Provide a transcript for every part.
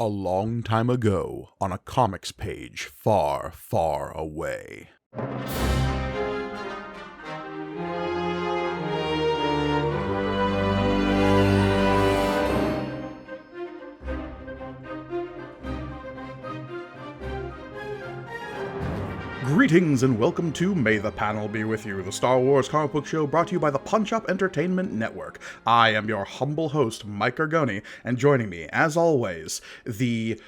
A long time ago, on a comics page far, far away. Greetings and welcome to May the Panel Be With You, the Star Wars comic book show brought to you by the Punch Up Entertainment Network. I am your humble host, Mike Argoni, and joining me, as always, the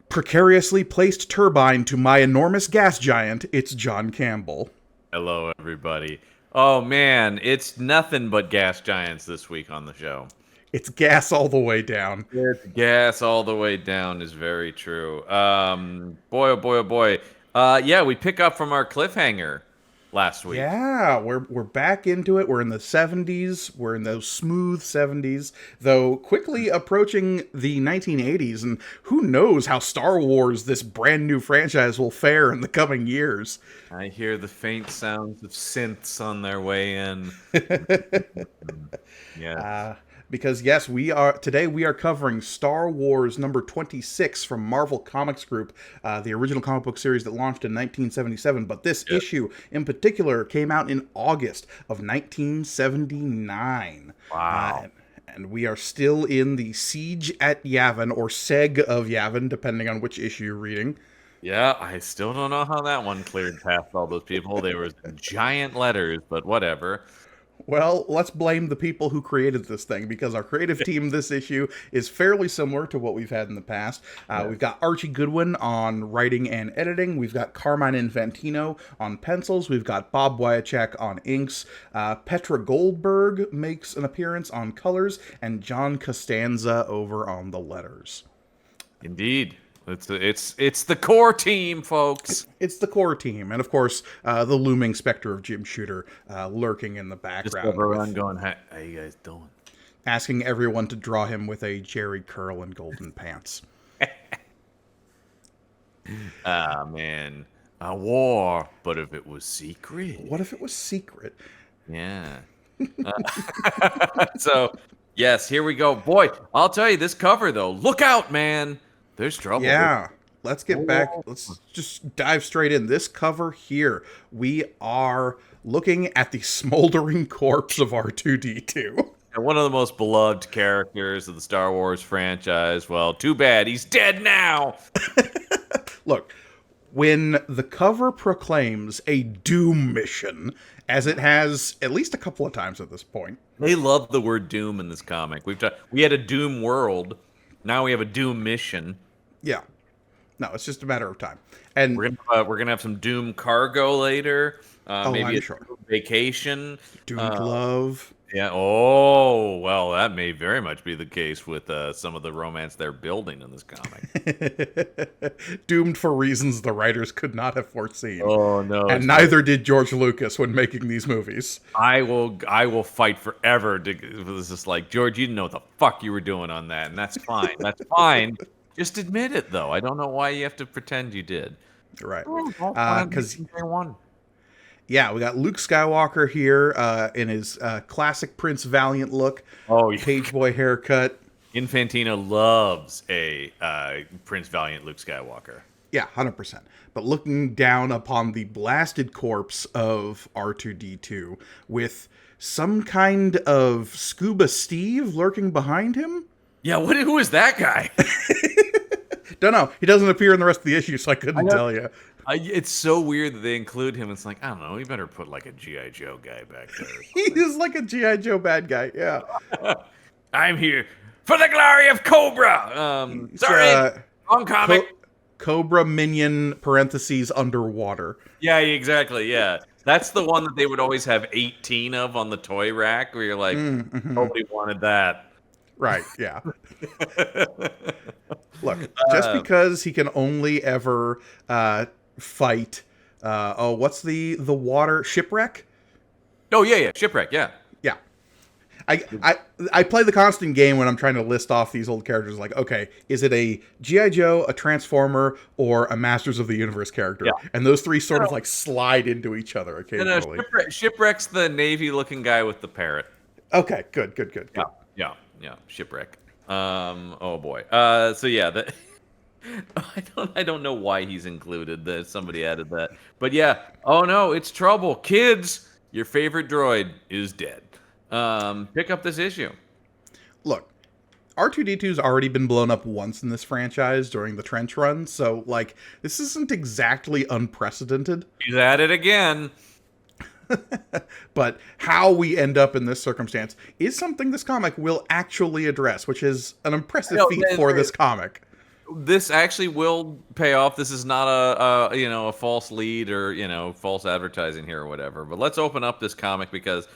precariously placed turbine to my enormous gas giant, it's John Campbell. Hello, everybody. Oh, man, it's nothing but gas giants this week on the show. It's gas all the way down. It's gas all the way down is very true. Boy, oh boy, oh boy. Yeah, we pick up from our cliffhanger last week. Yeah, we're back into it. We're in the 70s. We're in those smooth 70s, though quickly approaching the 1980s, and who knows how Star Wars, this brand new franchise, will fare in the coming years. I hear the faint sounds of synths on their way in. Yeah. Because yes, today we are covering Star Wars number 26 from Marvel Comics Group, the original comic book series that launched in 1977. But this issue in particular came out in August of 1979. Wow. And we are still in the Siege at Yavin, or Seg of Yavin, depending on which issue you're reading. Yeah, I still don't know how that one cleared past all those people. They were giant letters, but whatever. Well, let's blame the people who created this thing, because our creative team this issue is fairly similar to what we've had in the past. We've got Archie Goodwin on writing and editing. We've got Carmine Infantino on pencils. We've got Bob Wyacek on inks. Petra Goldberg makes an appearance on colors, and John Costanza over on the letters. Indeed. It's the core team, folks. It's the core team, and of course, the looming specter of Jim Shooter lurking in the background. Just everyone going, how you guys doing? Asking everyone to draw him with a Jerry curl and golden pants. Ah, man. A war, but if it was secret. What if it was secret? Yeah. So, yes, here we go. Boy, I'll tell you, this cover, though, look out, man. There's trouble. Yeah. Let's get back. Let's just dive straight in. This cover here, we are looking at the smoldering corpse of R2-D2. And one of the most beloved characters of the Star Wars franchise. Well, too bad. He's dead now. Look, when the cover proclaims a doom mission, as it has at least a couple of times at this point. They love the word doom in this comic. We had a doom world. Now we have a doom mission. Yeah. No, it's just a matter of time. And we're gonna have some doom cargo later. Maybe sure. Vacation. Doomed love. Yeah. Oh, well, that may very much be the case with some of the romance they're building in this comic. Doomed for reasons the writers could not have foreseen. Oh no! And neither did George Lucas when making these movies. I will fight forever. This is like, George, you didn't know what the fuck you were doing on that, and that's fine. That's fine. Just admit it, though. I don't know why you have to pretend you did. Right. Because yeah, we got Luke Skywalker here in his classic Prince Valiant look. Oh, yeah. Page boy haircut. Infantino loves a Prince Valiant Luke Skywalker. Yeah, 100%. But looking down upon the blasted corpse of R2-D2 with some kind of Scuba Steve lurking behind him. Yeah, who is that guy? Don't know. He doesn't appear in the rest of the issue, so I couldn't tell you. It's so weird that they include him. It's like, I don't know. You better put like a G.I. Joe guy back there. He is like a G.I. Joe bad guy, yeah. I'm here for the glory of Cobra. Sorry, wrong comic. Cobra Minion, parentheses, underwater. Yeah, exactly, yeah. That's the one that they would always have 18 of on the toy rack, where you're like, nobody wanted that. Right, yeah. Look, just because he can only ever fight, what's the water shipwreck? Oh yeah, shipwreck, yeah. Yeah. I play the constant game when I'm trying to list off these old characters. Like, okay, is it a G.I. Joe, a Transformer, or a Masters of the Universe character? Yeah. And those three sort of like slide into each other occasionally. Shipwreck's the navy-looking guy with the parrot. Okay, good. Yeah, shipwreck. Oh boy. So yeah, I don't know why he's included that somebody added that. But yeah, oh no, it's trouble. Kids, your favorite droid is dead. Pick up this issue. Look, R2D2's already been blown up once in this franchise during the trench run, so like this isn't exactly unprecedented. He's at it again. But how we end up in this circumstance is something this comic will actually address, which is an impressive feat for this comic. This actually will pay off. This is not a false lead or false advertising here or whatever. But let's open up this comic because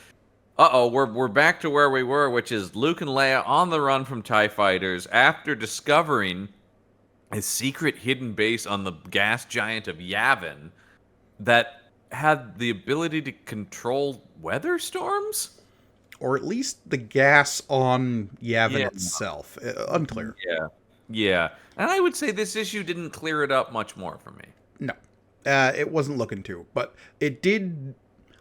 we're back to where we were, which is Luke and Leia on the run from TIE fighters after discovering a secret hidden base on the gas giant of Yavin that had the ability to control weather storms? Or at least the gas on Yavin itself. Unclear. Yeah. And I would say this issue didn't clear it up much more for me. No. It wasn't looking to, but it did.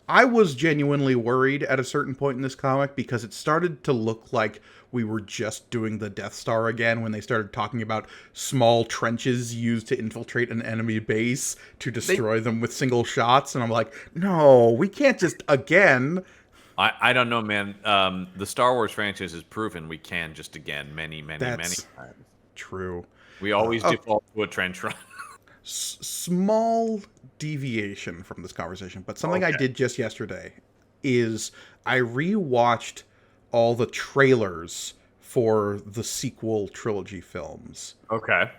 I was genuinely worried at a certain point in this comic because it started to look like we were just doing the Death Star again when they started talking about small trenches used to infiltrate an enemy base to destroy them with single shots. And I'm like, no, we can't just again. I don't know, man. The Star Wars franchise has proven we can just again many times. True. We always default to a trench run. Small deviation from this conversation, but something I did just yesterday is I rewatched all the trailers for the sequel trilogy films. Okay.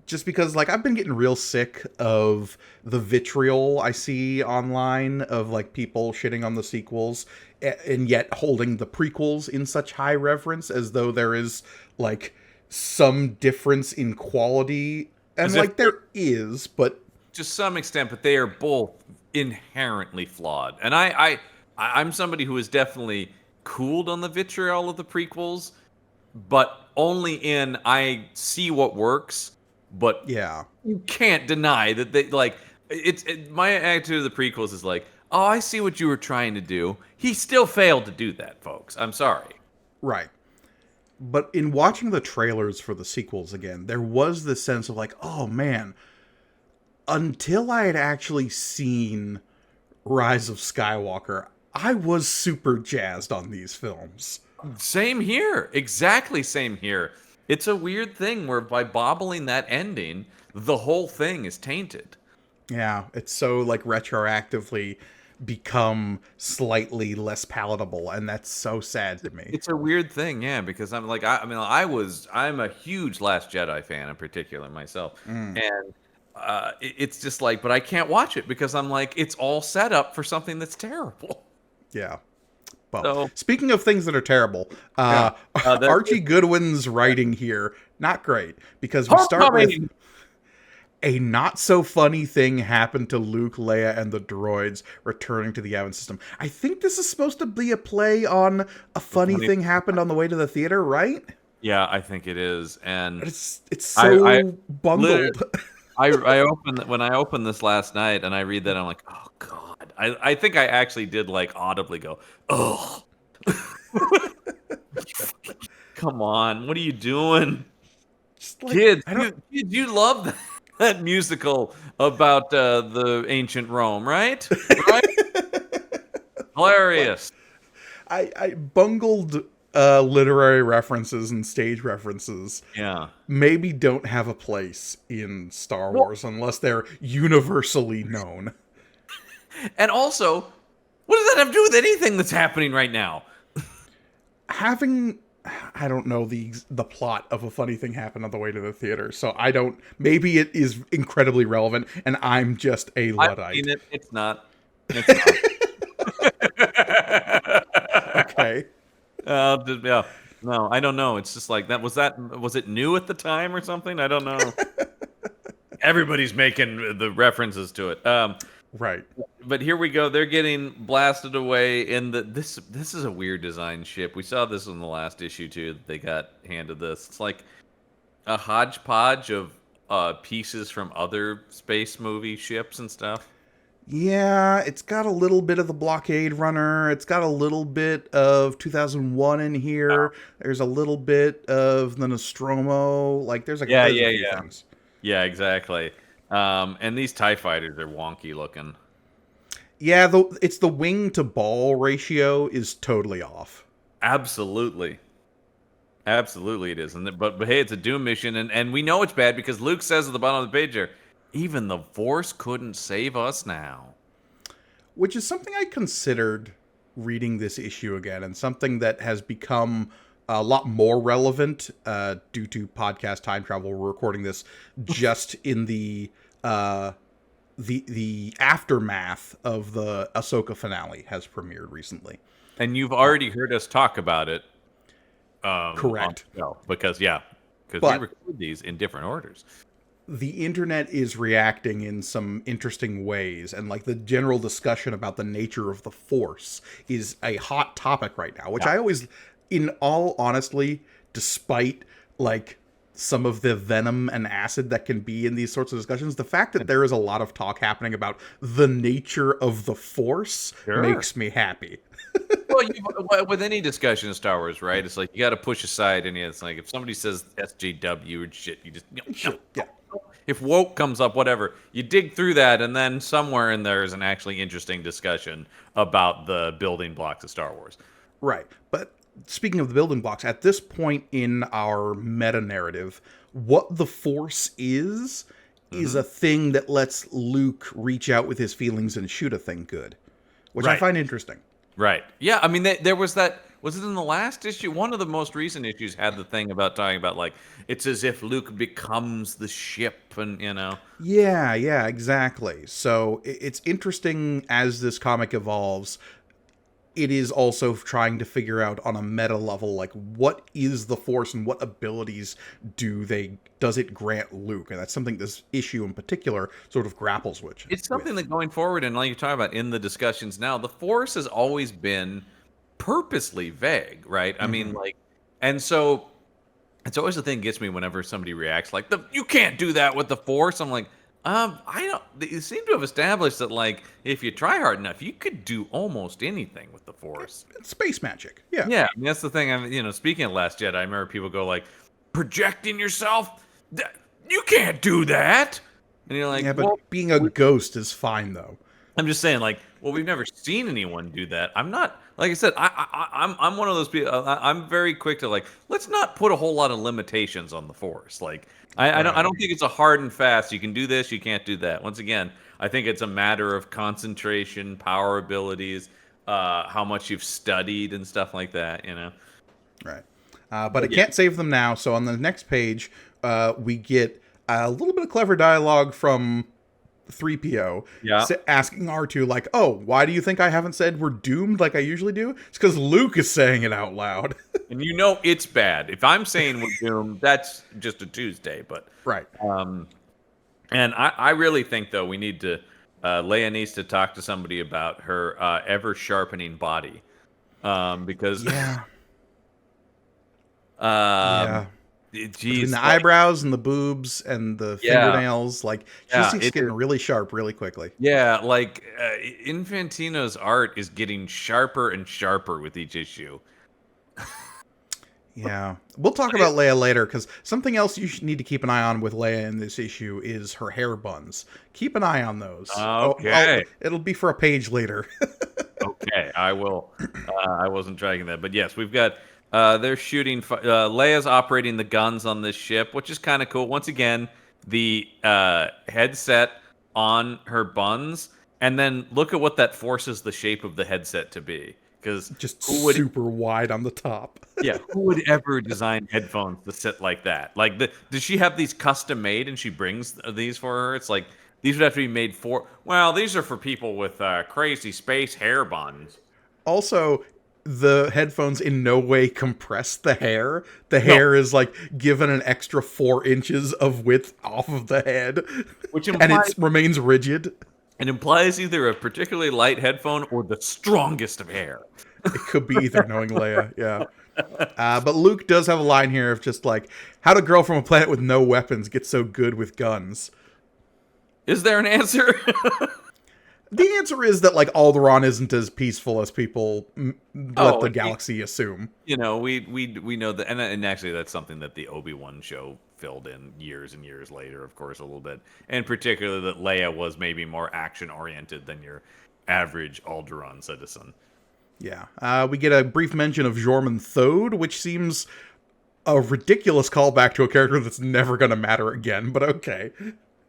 Just because, like, I've been getting real sick of the vitriol I see online of, like, people shitting on the sequels and yet holding the prequels in such high reverence as though there is, like, some difference in quality. And, like, there is, but to some extent, but they are both inherently flawed. And I'm somebody who is definitely cooled on the vitriol of the prequels, but only in I see what works. But yeah, you can't deny that they like my attitude of the prequels is like, oh, I see what you were trying to do. He still failed to do that, folks. I'm sorry. Right. But in watching the trailers for the sequels again, there was this sense of like, oh man, until I had actually seen Rise of Skywalker, I was super jazzed on these films. Same here. Exactly same here. It's a weird thing where by bobbling that ending, the whole thing is tainted. Yeah, it's so like retroactively become slightly less palatable, and that's so sad to me. It's a weird thing, yeah, because I'm like, I'm a huge Last Jedi fan in particular myself, and it's just like, but I can't watch it because I'm like, it's all set up for something that's terrible. Yeah. Well, speaking of things that are terrible, Archie Goodwin's writing here, not great, because we start with a not-so-funny thing happened to Luke, Leia, and the droids returning to the Yavin system. I think this is supposed to be a play on a funny thing happened on the way to the theater, right? Yeah, I think it is, and it's so bungled. When I opened this last night and I read that, I'm like, oh god. I think I actually did like audibly go, oh. Come on, what are you doing? Like, kids, you love that musical about the ancient Rome, right? Right? Hilarious. I bungled literary references and stage references. Yeah. Maybe don't have a place in Star Wars unless they're universally known. And also, what does that have to do with anything that's happening right now? Having, I don't know, the plot of a funny thing happened on the way to the theater, so I don't, maybe it is incredibly relevant, and I'm just a Luddite. I've seen it. It's not. Okay. Yeah. No, I don't know. It's just like that. Was it new at the time or something? I don't know. Everybody's making the references to it. Right. But here we go. They're getting blasted away in this is a weird design ship. We saw this in the last issue too. They got handed this. It's like a hodgepodge of pieces from other space movie ships and stuff. Yeah, it's got a little bit of the Blockade Runner. It's got a little bit of 2001 in here. There's a little bit of the Nostromo. Like, there's a yeah. things. Yeah, exactly. And these TIE fighters are wonky looking. Yeah, it's the wing to ball ratio is totally off. Absolutely. Absolutely it is. But hey, it's a Doom mission, and we know it's bad because Luke says at the bottom of the page here, even the Force couldn't save us now. Which is something I considered reading this issue again, and something that has become a lot more relevant due to podcast time travel. We're recording this just in the aftermath of the Ahsoka finale has premiered recently. And you've already heard us talk about it on Correct. the show because we But record these in different orders. the internet is reacting in some interesting ways, and like the general discussion about the nature of the Force is a hot topic right now, which I always, in all honesty, despite like some of the venom and acid that can be in these sorts of discussions, the fact that there is a lot of talk happening about the nature of the Force makes me happy. Well, with any discussion of Star Wars, right? It's like you got to push aside any. It's like if somebody says SJW or shit, you just Yeah. if woke comes up, whatever, you dig through that, and then somewhere in there is an actually interesting discussion about the building blocks of Star Wars. Right. But speaking of the building blocks, at this point in our meta narrative, what the Force is a thing that lets Luke reach out with his feelings and shoot a thing good, which I find interesting. Right. Yeah. I mean, there was that. Was it in the last issue? One of the most recent issues had the thing about talking about like it's as if Luke becomes the ship, and Yeah, exactly. So it's interesting as this comic evolves. It is also trying to figure out on a meta level, like, what is the Force and what abilities does it grant Luke? And that's something this issue in particular sort of grapples with. It's something that going forward, and like you're talking about in the discussions now, the Force has always been purposely vague, right? I mean, like, and so it's always the thing that gets me whenever somebody reacts like, you can't do that with the Force. I'm like, I don't. You seem to have established that, like, if you try hard enough, you could do almost anything with the Force. It's space magic. Yeah. Yeah, I mean, that's the thing. Speaking of Last Jedi, I remember people go like, projecting yourself? You can't do that. And you're like, yeah, but being a ghost is fine, though. I'm just saying, like, well, we've never seen anyone do that. I'm not, like I said, I'm one of those people. I'm very quick to like, let's not put a whole lot of limitations on the Force. Like, I don't think it's a hard and fast. You can do this, you can't do that. Once again, I think it's a matter of concentration, power abilities, how much you've studied and stuff like that. Right. But it can't save them now. So on the next page, we get a little bit of clever dialogue from 3PO asking R2 like, oh, why do you think I haven't said we're doomed like I usually do? It's because Luke is saying it out loud. And it's bad. If I'm saying we're doomed, that's just a Tuesday. But right. And I really think, though, we need to Leia needs to talk to somebody about her ever sharpening body, because Between the eyebrows and the boobs and the fingernails, like, she's getting really sharp really quickly. Yeah, like Infantino's art is getting sharper and sharper with each issue. Yeah. We'll talk about Leia later, because something else you need to keep an eye on with Leia in this issue is her hair buns. Keep an eye on those. Okay. It'll be for a page later. Okay, I will. I wasn't tracking that. But yes, we've got... they're shooting... Leia's operating the guns on this ship, which is kind of cool. Once again, the headset on her buns, and then look at what that forces the shape of the headset to be. Because just super wide on the top. Yeah, who would ever design headphones to sit like that? Like, does she have these custom made and she brings these for her? It's like, these would have to be made for... Well, these are for people with crazy space hair buns. Also, the headphones in no way compress the hair. The hair is like given an extra 4 inches of width off of the head, which implies, and it remains rigid. It implies either a particularly light headphone or the strongest of hair. It could be either, knowing Leia. Yeah. But Luke does have a line here of just like, how'd a girl from a planet with no weapons get so good with guns? Is there an answer? The answer is that, like, Alderaan isn't as peaceful as people let Oh, the galaxy assume. we know that, and actually that's something that the Obi-Wan show filled in years and years later, of course, a little bit, and particularly that Leia was maybe more action-oriented than your average Alderaan citizen. Yeah. We get a brief mention of Jorman Thode, which seems a ridiculous callback to a character that's never going to matter again, but okay.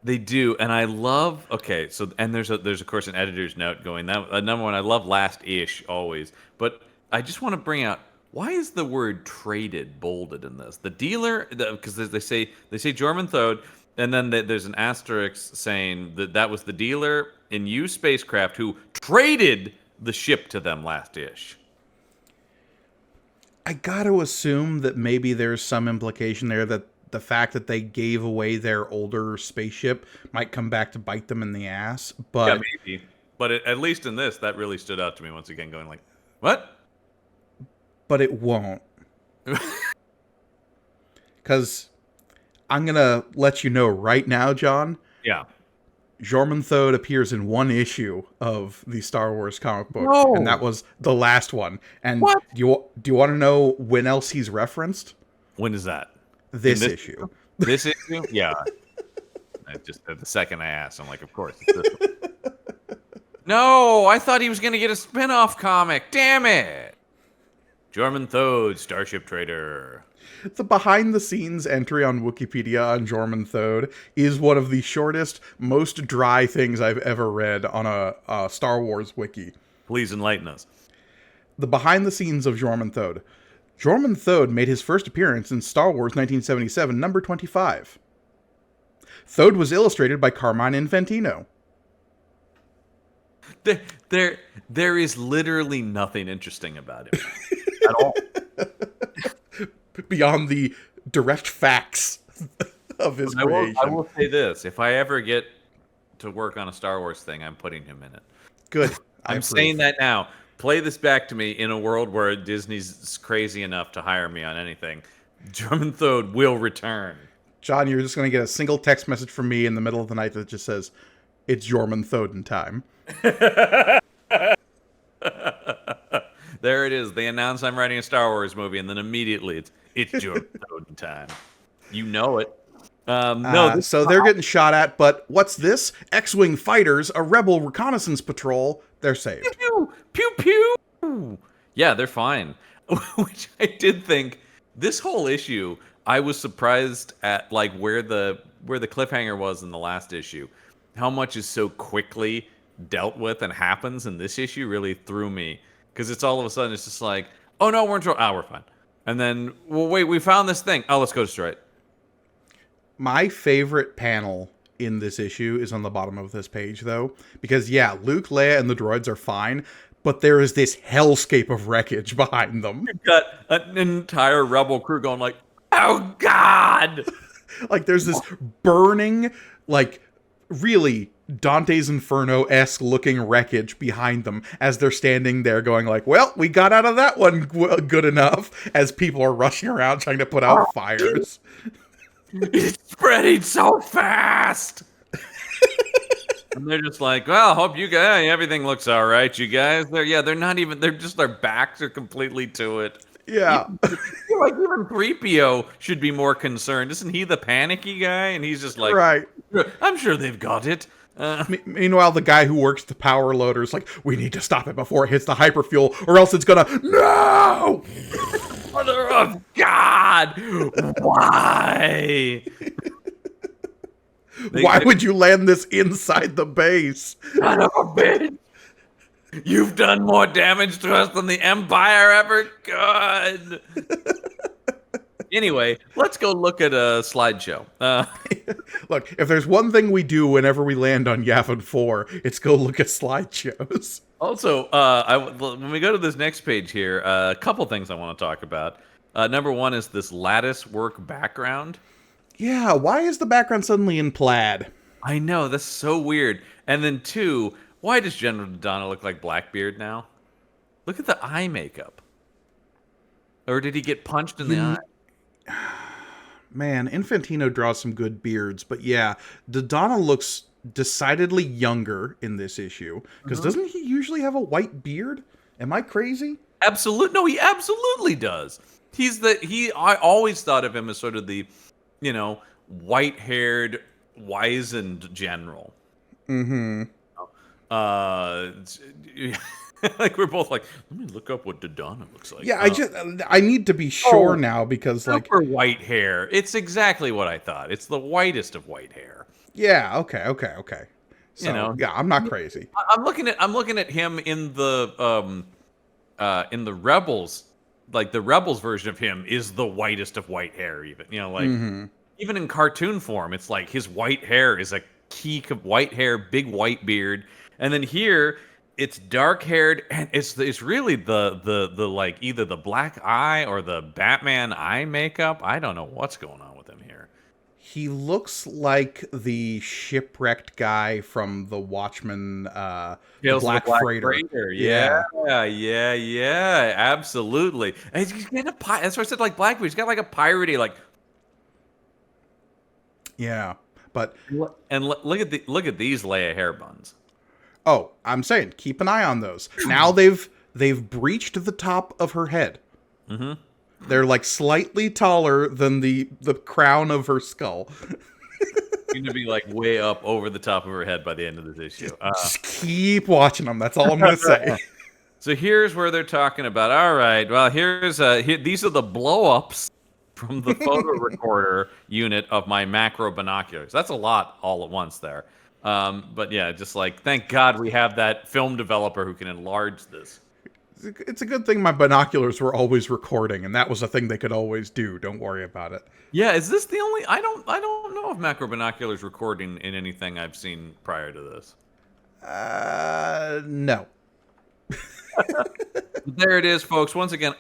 They do, and I love. Okay, so and there's of course an editor's note going that number one. I love last ish always, but I just want to bring out why is the word traded bolded in this? The dealer, because they say Jorman Thode, and then there's an asterisk saying that was the dealer in U spacecraft who traded the ship to them last ish. I got to assume that maybe there's some implication there that the fact that they gave away their older spaceship might come back to bite them in the ass. But yeah, maybe. But at least in this, that really stood out to me once again, going like, what? But it won't. Because I'm going to let you know right now, John. Yeah. Jorman Thode appears in one issue of the Star Wars comic book, No. and that was the last one. And What? do you want to know when else he's referenced? When is that? This issue. This issue? Yeah. I just the second I asked, I'm like, of course. It's this one. No, I thought he was going to get a spin-off comic. Damn it. Jorman Thode, Starship Trader. The behind-the-scenes entry on Wikipedia on Jorman Thode is one of the shortest, most dry things I've ever read on a Star Wars wiki. Please enlighten us. The behind-the-scenes of Jorman Thode. Jorman Thode made his first appearance in Star Wars 1977, number 25. Thode was illustrated by Carmine Infantino. There is literally nothing interesting about it at all. Beyond the direct facts of his creation. I will say this. If I ever get to work on a Star Wars thing, I'm putting him in it. Good. I'm saying that now. Play this back to me in a world where Disney's crazy enough to hire me on anything. Jorman Thode will return. John, you're just going to get a single text message from me in the middle of the night that just says, it's Jorman Thode time. There it is. They announce I'm writing a Star Wars movie, and then immediately it's Jorman Thode time. You know it. So they're getting shot at, but what's this? X-Wing fighters, a rebel reconnaissance patrol. They're saved. Pew, pew, pew, pew. Yeah, they're fine. Which I did think, this whole issue, I was surprised at like where the cliffhanger was in the last issue. How much is so quickly dealt with and happens in this issue really threw me. Because it's all of a sudden, it's just like, oh no, we're in trouble. Ah, we're fine. And then, well, wait, we found this thing. Oh, let's go destroy it. My favorite panel in this issue is on the bottom of this page, though. Because, yeah, Luke, Leia, and the droids are fine, but there is this hellscape of wreckage behind them. You've got an entire rebel crew going like, oh, God! Like, there's this burning, like, really Dante's Inferno-esque looking wreckage behind them as they're standing there going like, well, we got out of that one good enough, as people are rushing around trying to put out fires. It's spreading so fast! And they're just like, well, hope you guys, everything looks all right, you guys. They're not even, their backs are completely to it. Yeah. I feel like even 3PO should be more concerned. Isn't he the panicky guy? And he's just like, right. I'm sure they've got it. Meanwhile, the guy who works the power loader is like, we need to stop it before it hits the hyperfuel, or else it's gonna... No! Mother of God! Why? Why would you land this inside the base? Son of a bitch! You've done more damage to us than the Empire ever could! Anyway, let's go look at a slideshow. Look, if there's one thing we do whenever we land on Yavin 4, it's go look at slideshows. Also, when we go to this next page here, a couple things I want to talk about. Number one is this lattice work background. Yeah, why is the background suddenly in plaid? I know, that's so weird. And then two, why does General Dodonna look like Blackbeard now? Look at the eye makeup. Or did he get punched in the eye? Man, Infantino draws some good beards, but yeah, Dodonna looks decidedly younger in this issue. Because doesn't he usually have a white beard? Am I crazy? Absolute. No, he absolutely does. I always thought of him as sort of the, white-haired, wizened general. Mm-hmm. Uh, like we're both like, let me look up what Dodonna looks like. Yeah, I need to be sure now because like super white hair. It's exactly what I thought. It's the whitest of white hair. yeah, okay. So yeah, I'm not crazy. I'm looking at him in the Rebels. Like the Rebels version of him is the whitest of white hair. Even even in cartoon form, it's like his white hair is a key of white hair, big white beard, and then here it's dark haired, and it's really the like either the black eye or the Batman eye makeup. I don't know what's going on with him here. He looks like the shipwrecked guy from the Watchmen, the Tales of the Black Black Freighter. Yeah, absolutely. And he's getting that's why I said like Blackbeard. He's got like a piratey like. Yeah, but And look at these Leia hair buns. oh, I'm saying keep an eye on those. Now they've breached the top of her head. Mm-hmm. They're like slightly taller than the crown of her skull. Going to be like way up over the top of her head by the end of this issue. Just keep watching them. That's all I'm going to say. So here's where they're talking about. All right, well these are the blow-ups from the photo recorder unit of my macro binoculars. That's a lot all at once there. But yeah, just like thank God we have that film developer who can enlarge this. It's a good thing my binoculars were always recording, and that was a thing they could always do. Don't worry about it. Yeah, is this the only? I don't know if macro binoculars recording in anything I've seen prior to this. No. There it is, folks. Once again,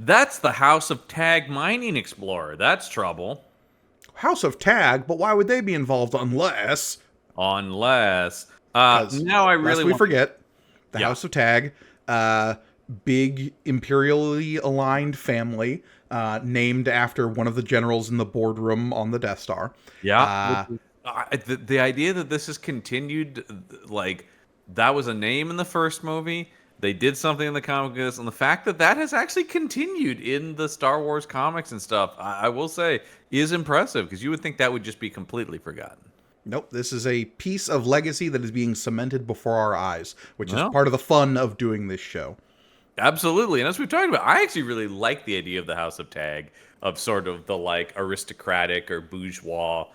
that's the House of Tag Mining Explorer. That's trouble. House of Tag, but why would they be involved unless? Unless, now I really lest we forget the Yeah. House of Tag, big imperially aligned family, named after one of the generals in the boardroom on the Death Star. Yeah. The idea that this is continued, like that was a name in the first movie. They did something in the comic books, and the fact that that has actually continued in the Star Wars comics and stuff, I will say, is impressive because you would think that would just be completely forgotten. Nope, this is a piece of legacy that is being cemented before our eyes, which is Well. part of the fun of doing this show. Absolutely, and as we've talked about, I actually really like the idea of the House of Tag, of sort of the like aristocratic or bourgeois,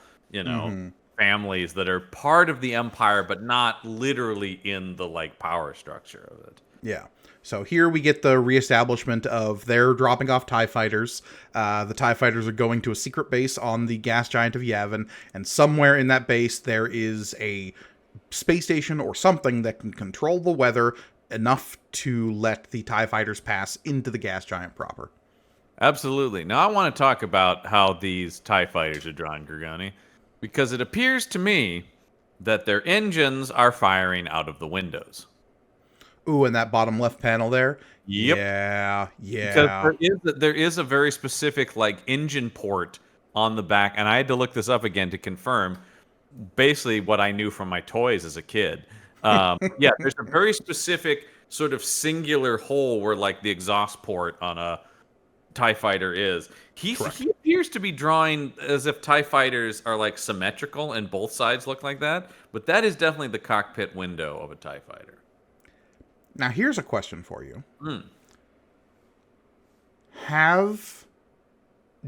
families that are part of the empire, but not literally in the like power structure of it. Yeah. So here we get the reestablishment of they're dropping off TIE fighters. The TIE fighters are going to a secret base on the gas giant of Yavin, and somewhere in that base there is a space station or something that can control the weather enough to let the TIE fighters pass into the gas giant proper. Absolutely. Now I want to talk about how these TIE fighters are drawn, Gorgoni, because it appears to me that their engines are firing out of the windows. Ooh, and that bottom left panel there. Yep. Yeah. Because there is a very specific like engine port on the back, and I had to look this up again to confirm basically what I knew from my toys as a kid. Yeah, there's a very specific sort of singular hole where like the exhaust port on a TIE fighter is. He appears to be drawing as if TIE fighters are like symmetrical and both sides look like that, but that is definitely the cockpit window of a TIE fighter. Now, here's a question for you. Hmm.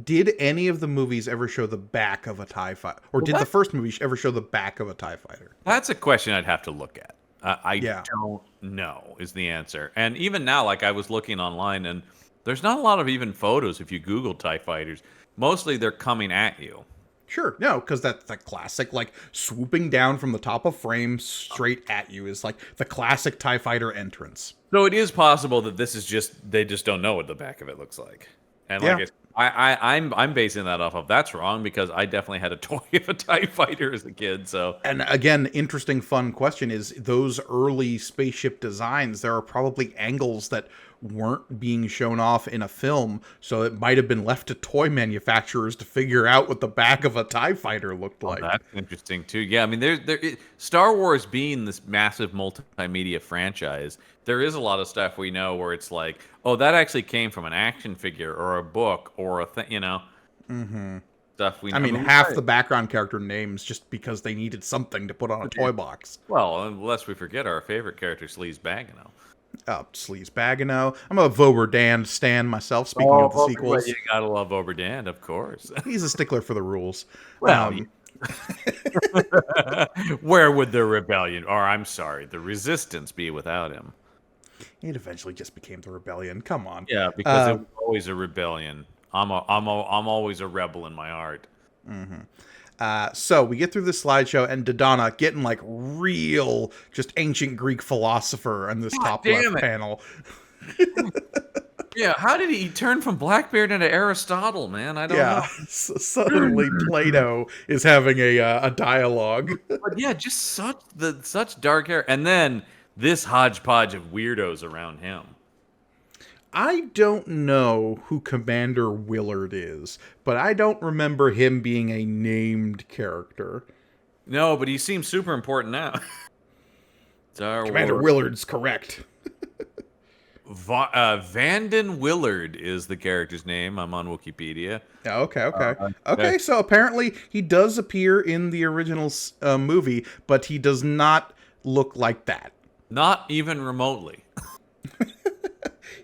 Did any of the movies ever show the back of a TIE fighter? Or did the first movie ever show the back of a TIE fighter? That's a question I'd have to look at. I Yeah. don't know is the answer. And even now, like I was looking online, and there's not a lot of even photos if you Google TIE fighters. Mostly they're coming at you. Sure, no, because that's the classic, like, swooping down from the top of frame straight at you is, like, the classic TIE fighter entrance. So it is possible that this is they just don't know what the back of it looks like. And like Yeah. I'm basing that off of that's wrong because I definitely had a toy of a TIE fighter as a kid. So And again, interesting, fun question is those early spaceship designs, there are probably angles that weren't being shown off in a film, so it might have been left to toy manufacturers to figure out what the back of a TIE fighter looked oh, like. that's interesting too. Yeah, I mean, Star Wars being this massive multimedia franchise, there is a lot of stuff we know where it's like, oh, that actually came from an action figure or a book or a thing, stuff we know. I mean, we half try- the background character names just because they needed something to put on a toy box. Well, unless we forget our favorite character, Sleaze Bagano. Sleaze Bagano. I'm a Voberdand stan myself, speaking of the sequels. You gotta love Oberdand, of course. He's a stickler for the rules. Well, where would the rebellion, or I'm sorry, the resistance be without him? It eventually just became the rebellion. Come on. Yeah, because it was always a rebellion. I'm always a rebel in my heart. So we get through this slideshow, and Dodonna getting like real, just ancient Greek philosopher in this top left panel. Yeah, how did he turn from Blackbeard into Aristotle, man? I don't know. Suddenly Plato is having a dialogue. But yeah, just such dark hair, and then this hodgepodge of weirdos around him. I don't know who Commander Willard is, but I don't remember him being a named character. No, but he seems super important now. Commander Willard's correct. Vanden Willard is the character's name. I'm on Wikipedia. Okay, so apparently he does appear in the original movie, but he does not look like that. Not even remotely.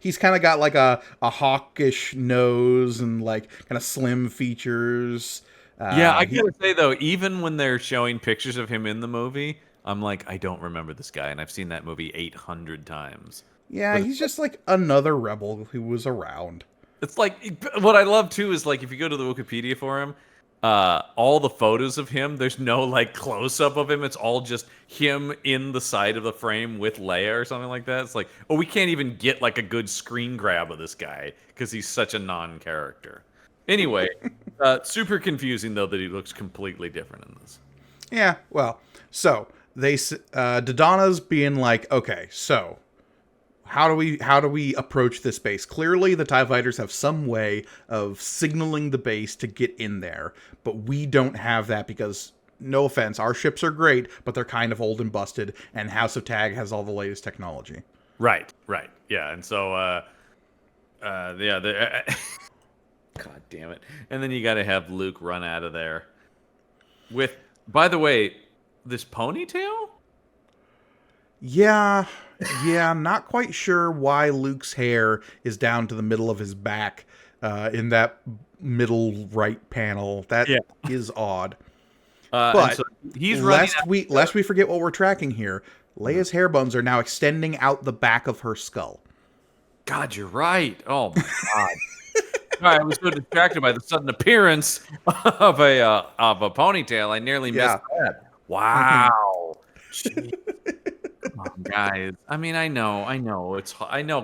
He's kind of got like a hawkish nose and like kind of slim features. Yeah, I gotta say though, even when they're showing pictures of him in the movie, I'm like, I don't remember this guy, and I've seen that movie 800 times. Yeah, he's just like another rebel who was around. It's like, what I love too is like, if you go to the Wikipedia for him, all the photos of him, there's no like close up of him. It's all just him in the side of the frame with Leia or something like that. It's like, oh, we can't even get like a good screen grab of this guy because he's such a non-character. Anyway, super confusing though that he looks completely different in this. Yeah, well, so Dodonna's being like, okay, so how do we approach this base? Clearly, the TIE fighters have some way of signaling the base to get in there, but we don't have that because, no offense, our ships are great, but they're kind of old and busted, and House of Tag has all the latest technology. Right, yeah, and so, God damn it. And then you got to have Luke run out of there with, by the way, this ponytail? Yeah, I'm not quite sure why Luke's hair is down to the middle of his back in that middle right panel. That is odd. But so he's running lest we forget what we're tracking here, Leia's hair buns are now extending out the back of her skull. God, you're right. Oh my God. I was so distracted by the sudden appearance of a ponytail. I nearly missed that. Wow. Come on, guys. I mean, I know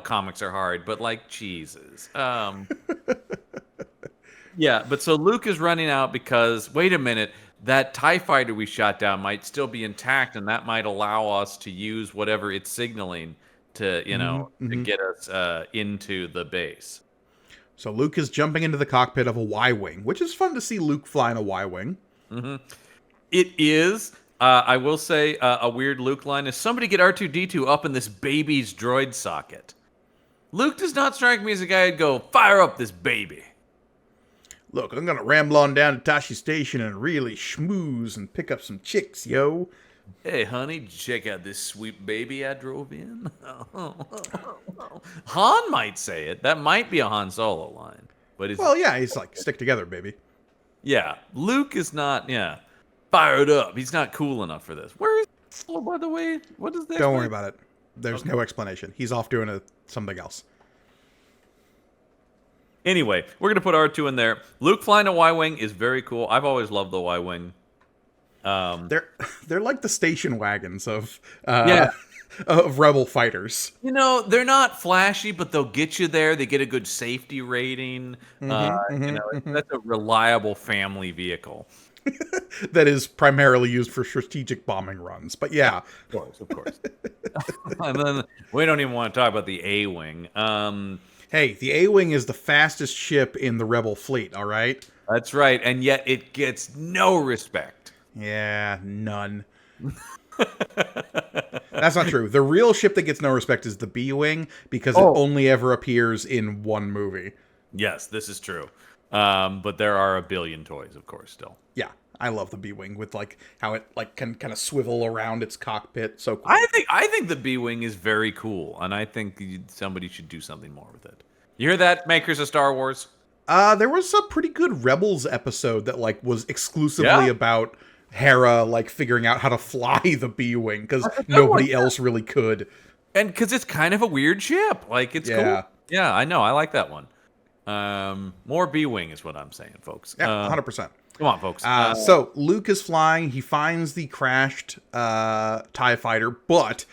comics are hard, but like, Jesus. Yeah, but so Luke is running out because, wait a minute, that TIE fighter we shot down might still be intact, and that might allow us to use whatever it's signaling to, to get us into the base. So Luke is jumping into the cockpit of a Y-Wing, which is fun to see Luke flying a Y-Wing. Mm-hmm. It is. I will say a weird Luke line is, somebody get R2-D2 up in this baby's droid socket. Luke does not strike me as a guy who'd go, fire up this baby. Look, I'm going to ramble on down to Tashi Station and really schmooze and pick up some chicks, yo. Hey, honey, check out this sweet baby I drove in. Han might say it. That might be a Han Solo line. But he's like, stick together, baby. Yeah, Luke is not, fired up. He's not cool enough for this. Where is Solo, by the way? What is this? Don't worry about it. There's no explanation. He's off doing something else. Anyway, we're going to put R2 in there. Luke flying a Y-Wing is very cool. I've always loved the Y-Wing. They're like the station wagons of of Rebel fighters. You know, they're not flashy, but they'll get you there. They get a good safety rating. That's a reliable family vehicle. That is primarily used for strategic bombing runs. But yeah. Of course, of course. And then we don't even want to talk about the A-Wing. Hey, the A-Wing is the fastest ship in the Rebel fleet, all right? That's right, and yet it gets no respect. Yeah, none. That's not true. The real ship that gets no respect is the B-Wing, because it only ever appears in one movie. Yes, this is true. But there are a billion toys, of course, still. Yeah, I love the B-Wing with like how it like can kind of swivel around its cockpit. So cool. I think the B-Wing is very cool, and I think somebody should do something more with it. You hear that, makers of Star Wars? There was a pretty good Rebels episode that like was exclusively about Hera like figuring out how to fly the B-Wing because nobody else really could. And because it's kind of a weird ship, like it's cool. Yeah, I know. I like that one. More B-Wing is what I'm saying, folks. Yeah, 100%. Come on, folks. So Luke is flying. He finds the crashed TIE fighter, but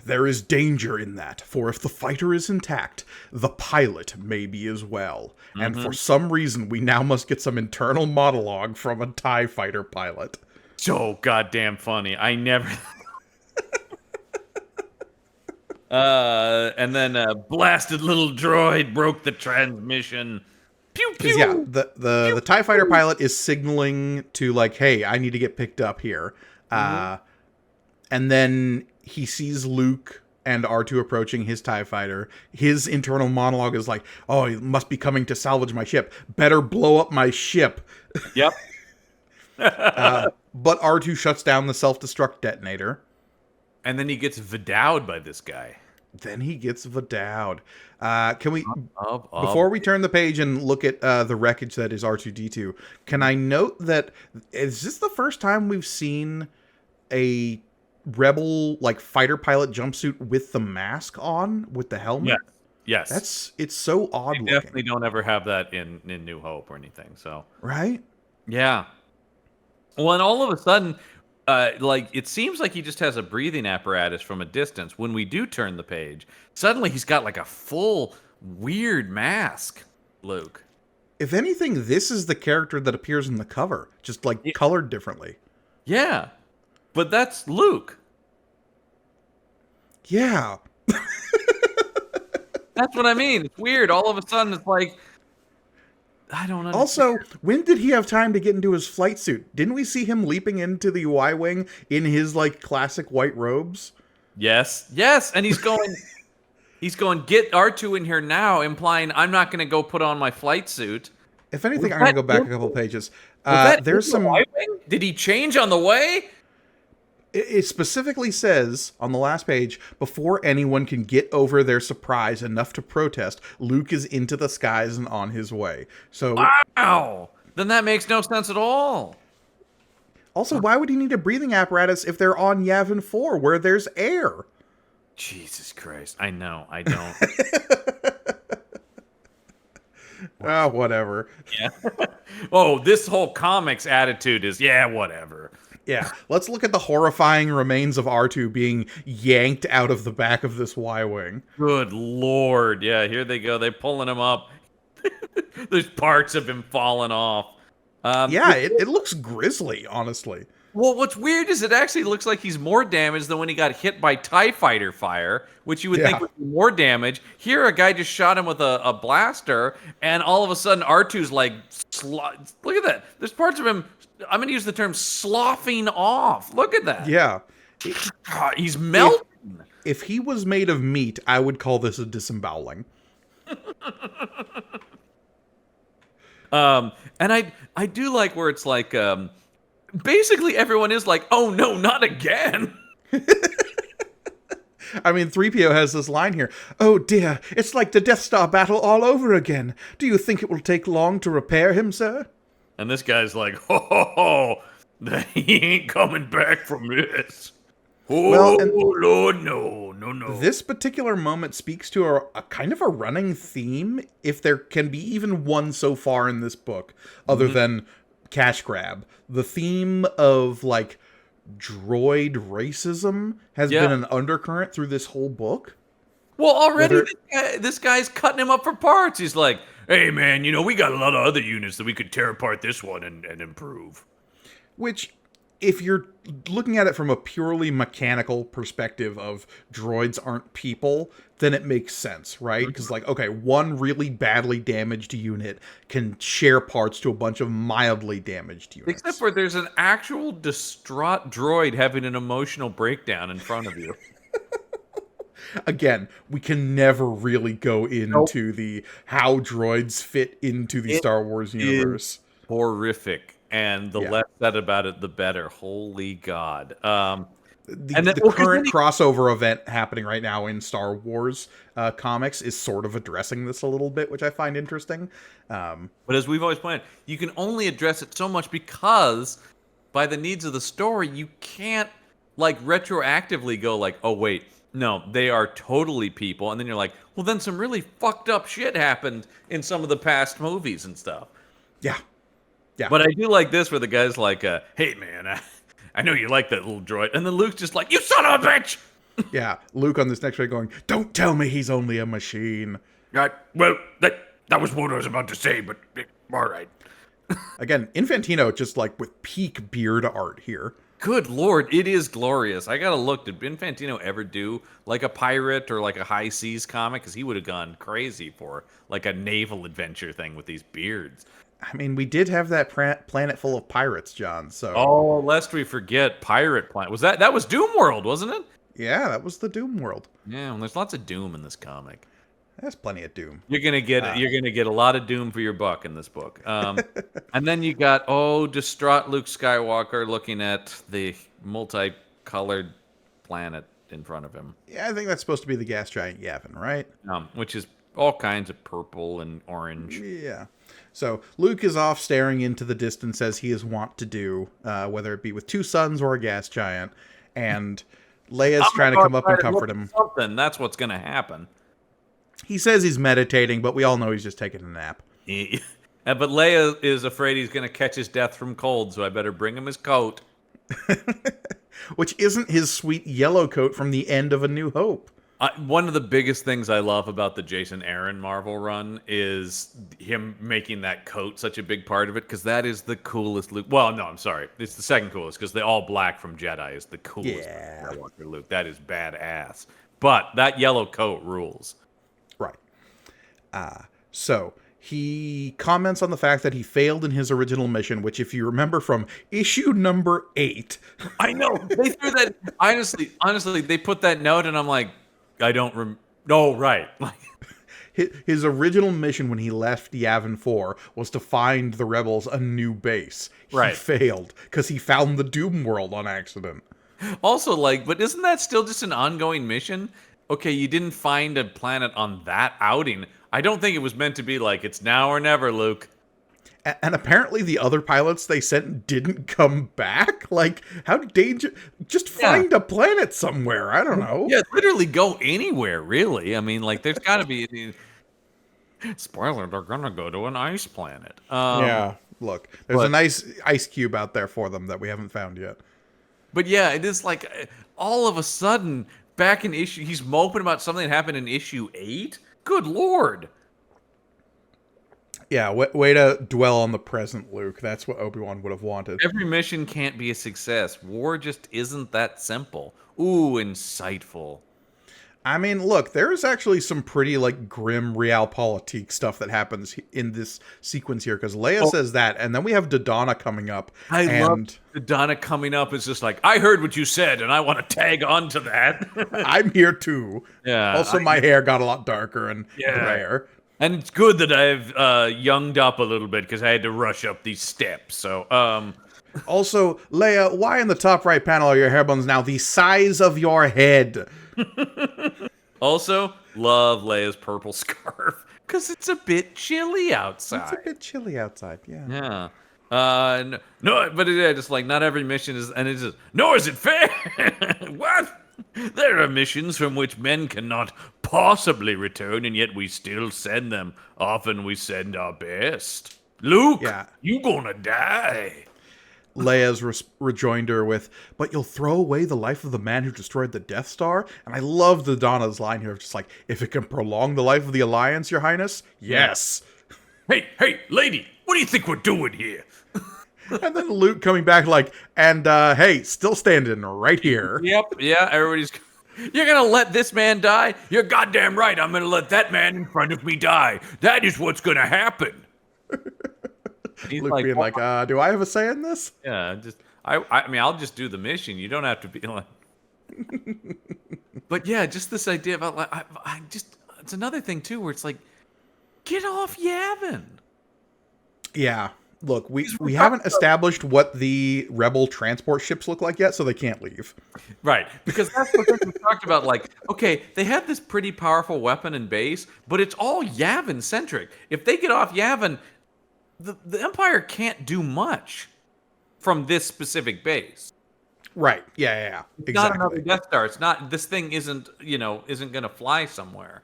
there is danger in that. For if the fighter is intact, the pilot may be as well. And for some reason, we now must get some internal monologue from a TIE fighter pilot. So goddamn funny. I never... and then a blasted little droid broke the transmission. Pew pew. Yeah, the TIE fighter pilot is signaling to like, hey, I need to get picked up here. And then he sees Luke and R2 approaching his TIE fighter. His internal monologue is like, oh, he must be coming to salvage my ship. Better blow up my ship. Yep. But R2 shuts down the self-destruct detonator. And then he gets vidowed by this guy. Then he gets vidowed. Can we, before we turn the page and look at the wreckage that is R2-D2, can I note that, is this the first time we've seen a Rebel, like, fighter pilot jumpsuit with the mask on, with the helmet? Yes. It's so odd looking. Definitely don't ever have that in New Hope or anything, so. Right? Yeah. Well, and all of a sudden... like, it seems like he just has a breathing apparatus from a distance. When we do turn the page, suddenly he's got like a full weird mask, Luke. If anything, this is the character that appears in the cover, just like colored differently. Yeah, but that's Luke. Yeah. That's what I mean. It's weird. All of a sudden, it's like... I don't understand. Also, when did he have time to get into his flight suit? Didn't we see him leaping into the Y-Wing in his, like, classic white robes? Yes, and he's going... he's going, get R2 in here now, implying I'm not going to go put on my flight suit. If anything, I'm going to go back a couple pages. There's some... Y-Wing? Did he change on the way? It specifically says on the last page, before anyone can get over their surprise enough to protest, Luke is into the skies and on his way. So, wow! Then that makes no sense at all. Also, why would he need a breathing apparatus if they're on Yavin 4, where there's air? Jesus Christ. I know. I don't. Whatever. Yeah. Oh, this whole comics attitude is, yeah, whatever. Yeah, let's look at the horrifying remains of R2 being yanked out of the back of this Y-Wing. Good Lord. Yeah, here they go. They're pulling him up. There's parts of him falling off. It looks grisly, honestly. Well, what's weird is it actually looks like he's more damaged than when he got hit by TIE fighter fire, which you would think would be more damage. Here, a guy just shot him with a blaster, and all of a sudden, R2's like, look at that. There's parts of him, I'm going to use the term sloughing off. Look at that. Yeah. He's melting. If he was made of meat, I would call this a disemboweling. And I do like where it's like, basically everyone is like, oh no, not again. I mean, 3PO has this line here. Oh dear, it's like the Death Star battle all over again. Do you think it will take long to repair him, sir? And this guy's like, ho, he ain't coming back from this. Oh, well, Lord, no. This particular moment speaks to a kind of a running theme, if there can be even one so far in this book, other than cash grab. The theme of, like, droid racism has Yeah. been an undercurrent through this whole book. Well, already Whether this guy's cutting him up for parts. He's like, "Hey, man, we got a lot of other units that we could tear apart this one and improve." Which, if you're looking at it from a purely mechanical perspective of droids aren't people, then it makes sense, right? Because, like, okay, one really badly damaged unit can share parts to a bunch of mildly damaged units. Except for there's an actual distraught droid having an emotional breakdown in front of you. Again, we can never really go into the how droids fit into the Star Wars universe. Horrific, and the less said about it, the better. Holy God! The current crossover event happening right now in Star Wars comics is sort of addressing this a little bit, which I find interesting. But as we've always pointed, you can only address it so much because, by the needs of the story, you can't like retroactively go like, oh wait, no, they are totally people, and then you're like, well, then some really fucked up shit happened in some of the past movies and stuff. Yeah. But I do like this where the guy's like, hey man, I know you like that little droid, and then Luke's just like, you son of a bitch. Yeah, Luke on this next trade going, don't tell me he's only a machine. Well, that was what I was about to say, but all right. Again, Infantino just like with peak beard art here. Good Lord, it is glorious. I gotta look. Did Infantino ever do like a pirate or like a high seas comic? Because he would have gone crazy for like a naval adventure thing with these beards. I mean, we did have that planet full of pirates, John. So lest we forget, Pirate Planet that was Doom World, wasn't it? Yeah, that was the Doom World. Yeah, well, there's lots of Doom in this comic. There's plenty of Doom. You're gonna get a lot of Doom for your buck in this book. And then you got distraught Luke Skywalker looking at the multicolored planet in front of him. Yeah, I think that's supposed to be the gas giant Yavin, right? Which is all kinds of purple and orange. Yeah. So Luke is off staring into the distance as he is wont to do, whether it be with two suns or a gas giant, and Leia's trying to come up and comfort him. Something. That's what's gonna happen. He says he's meditating, but we all know he's just taking a nap. But Leia is afraid he's going to catch his death from cold, so I better bring him his coat. Which isn't his sweet yellow coat from the end of A New Hope. One of the biggest things I love about the Jason Aaron Marvel run is him making that coat such a big part of it, because that is the coolest Luke. Well, no, I'm sorry. It's the second coolest, because the all black from Jedi is the coolest Skywalker Luke. That is badass. But that yellow coat rules. Right. So he comments on the fact that he failed in his original mission, which, if you remember from issue number 8, I know they threw that. Honestly, they put that note, and I'm like, I don't no, right. His original mission when he left Yavin 4 was to find the rebels a new base. He failed because he found the Doom World on accident. Also, but isn't that still just an ongoing mission? Okay, you didn't find a planet on that outing. I don't think it was meant to be like, it's now or never, Luke. And apparently the other pilots they sent didn't come back? Like, how dangerous... Just find a planet somewhere, I don't know. Yeah, literally go anywhere, really. I mean, there's got to be... Spoiler, they're going to go to an ice planet. Yeah, look, there's a nice ice cube out there for them that we haven't found yet. But yeah, it is all of a sudden... Back in he's moping about something that happened in issue 8? Good Lord. Yeah, way to dwell on the present, Luke. That's what Obi-Wan would have wanted. Every mission can't be a success. War just isn't that simple. Ooh, insightful. I mean, look, there's actually some pretty, grim realpolitik stuff that happens in this sequence here, because Leia says that, and then we have Dodonna coming up. I love Dodonna coming up. It's just I heard what you said, and I want to tag on to that. I'm here, too. Yeah. Also, my hair got a lot darker and grayer. And it's good that I've younged up a little bit, because I had to rush up these steps, so... Also, Leia, why in the top right panel are your hair buns now the size of your head? Also, love Leia's purple scarf, because it's a bit chilly outside. It's a bit chilly outside, yeah. Yeah. No, but just not every mission is, and it's just, nor is it fair. What? There are missions from which men cannot possibly return, and yet we still send them. Often we send our best. Luke, you gonna die. Leia's rejoinder with, "But you'll throw away the life of the man who destroyed the Death Star?" And I love the Donna's line here of just like, "If it can prolong the life of the Alliance, Your Highness, yes." Hey, lady, what do you think we're doing here? And then Luke coming back like, "And hey, still standing right here." Yep. Yeah. Everybody's. You're gonna let this man die? You're goddamn right. I'm gonna let that man in front of me die. That is what's gonna happen. He's Luke being like, "Do I have a say in this?" Yeah. Just. I mean, I'll just do the mission. You don't have to be like. But yeah, just this idea about like, I just. It's another thing too, where it's like, get off Yavin. Yeah. Look, we haven't established what the Rebel transport ships look like yet, so they can't leave. Right, because that's the thing we talked about. Like, okay, they have this pretty powerful weapon and base, but it's all Yavin centric. If they get off Yavin, the Empire can't do much from this specific base. Right. Yeah. It's Exactly. not another Death Star. It's not. This thing isn't gonna fly somewhere.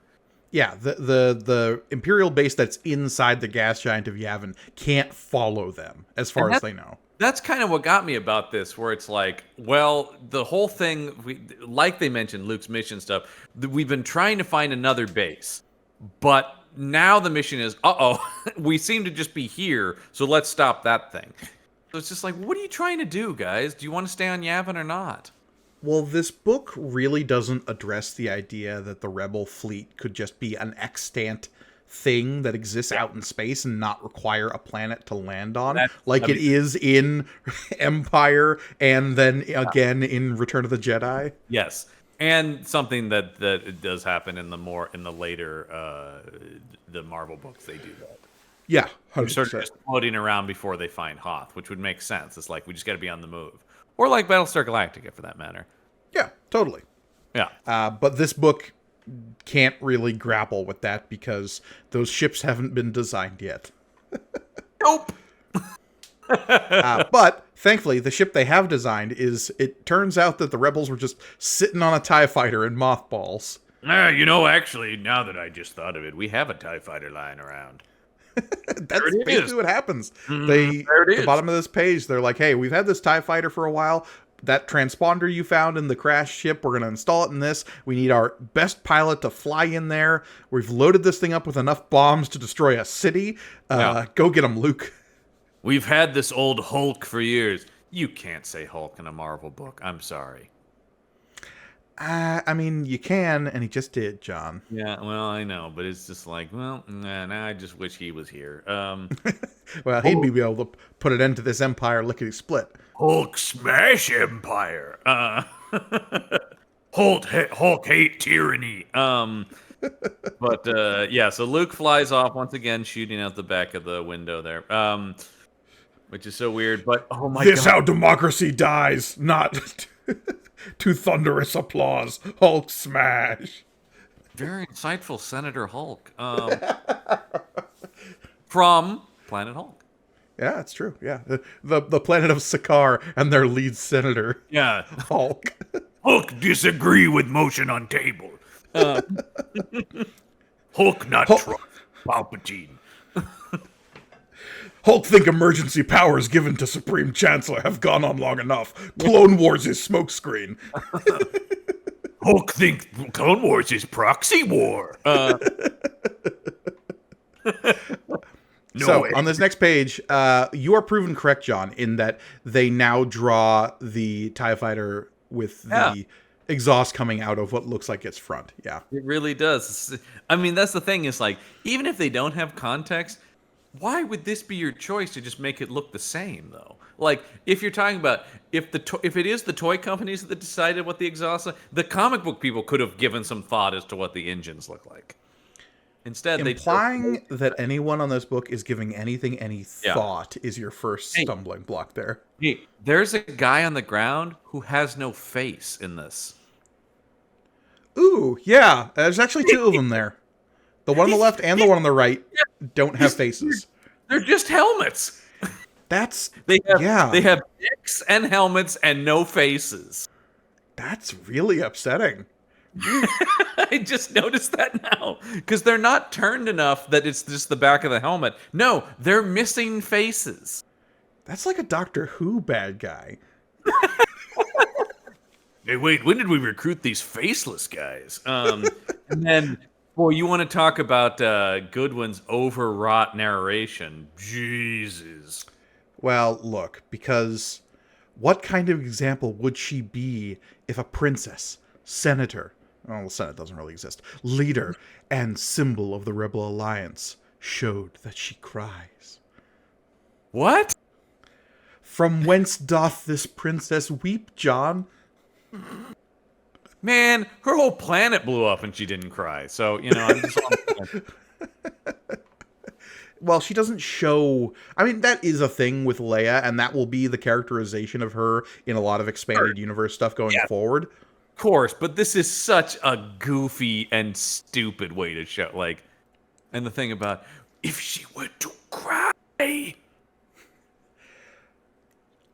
Yeah, the Imperial base that's inside the gas giant of Yavin can't follow them, as far as they know. That's kind of what got me about this, where it's like, well, the whole thing, like they mentioned, Luke's mission stuff, we've been trying to find another base, but now the mission is, we seem to just be here, so let's stop that thing. So it's just like, what are you trying to do, guys? Do you want to stay on Yavin or not? Well, this book really doesn't address the idea that the Rebel fleet could just be an extant thing that exists out in space and not require a planet to land on, like it is in Empire and then again in Return of the Jedi. Yes, and something that it does happen in the later the Marvel books. They do that. Yeah, 100%. They're sort of just floating around before they find Hoth, which would make sense. It's like we just got to be on the move. Or like Battlestar Galactica, for that matter. Yeah, totally. Yeah. But this book can't really grapple with that because those ships haven't been designed yet. Nope. But thankfully, the ship they have designed it turns out that the Rebels were just sitting on a TIE fighter in mothballs. Actually, now that I just thought of it, we have a TIE fighter lying around. That's basically what happens. At the bottom of this page, they're like, "Hey, we've had this TIE fighter for a while. That transponder you found in the crash ship, we're going to install it in this. We need our best pilot to fly in there. We've loaded this thing up with enough bombs to destroy a city. Go get them, Luke." We've had this old Hulk for years. You can't say Hulk in a Marvel book. I'm sorry. I mean, you can, and he just did, John. Yeah, well, I know, but it's just like, well, now I just wish he was here. Well, he'd be able to put an end to this Empire lickety-split. Hulk smash Empire. Hulk hate tyranny. But yeah, so Luke flies off once again, shooting out the back of the window there, which is so weird. But oh my god, this how democracy dies, not to thunderous applause. Hulk smash. Very insightful, Senator Hulk. From Planet Hulk. Yeah, it's true. Yeah, the planet of Sakaar and their lead senator. Yeah, Hulk. Hulk disagree with motion on table. Hulk not trust Palpatine. Hulk think emergency powers given to Supreme Chancellor have gone on long enough. Clone Wars is smokescreen. Hulk think Clone Wars is proxy war. So, on this next page, you are proven correct, John, in that they now draw the TIE fighter with the exhaust coming out of what looks like its front. Yeah. It really does. I mean, that's the thing is like, even if they don't have context, why would this be your choice to just make it look the same, though? Like, if you're talking about, if it is the toy companies that decided what the exhaust, the comic book people could have given some thought as to what the engines look like. Instead, implying that anyone on this book is giving anything any thought is your first stumbling block there. Hey, there's a guy on the ground who has no face in this. Ooh, yeah. There's actually two of them there. The one on the left and the one on the right don't have faces. They're just helmets. They have dicks and helmets and no faces. That's really upsetting. I just noticed that now because they're not turned enough that it's just the back of the helmet. No, they're missing faces. That's like a Doctor Who bad guy. Hey, wait, when did we recruit these faceless guys? And then, boy, you want to talk about Goodwin's overwrought narration? Jesus. Well, look, because what kind of example would she be if a princess, senator, well, the Senate doesn't really exist, leader, and symbol of the Rebel Alliance showed that she cries? What? From whence doth this princess weep, John? Man, her whole planet blew up and she didn't cry. So, I'm just Well, she doesn't show. I mean, that is a thing with Leia, and that will be the characterization of her in a lot of expanded universe stuff going forward. Of course, but this is such a goofy and stupid way to show, and the thing about, if she were to cry.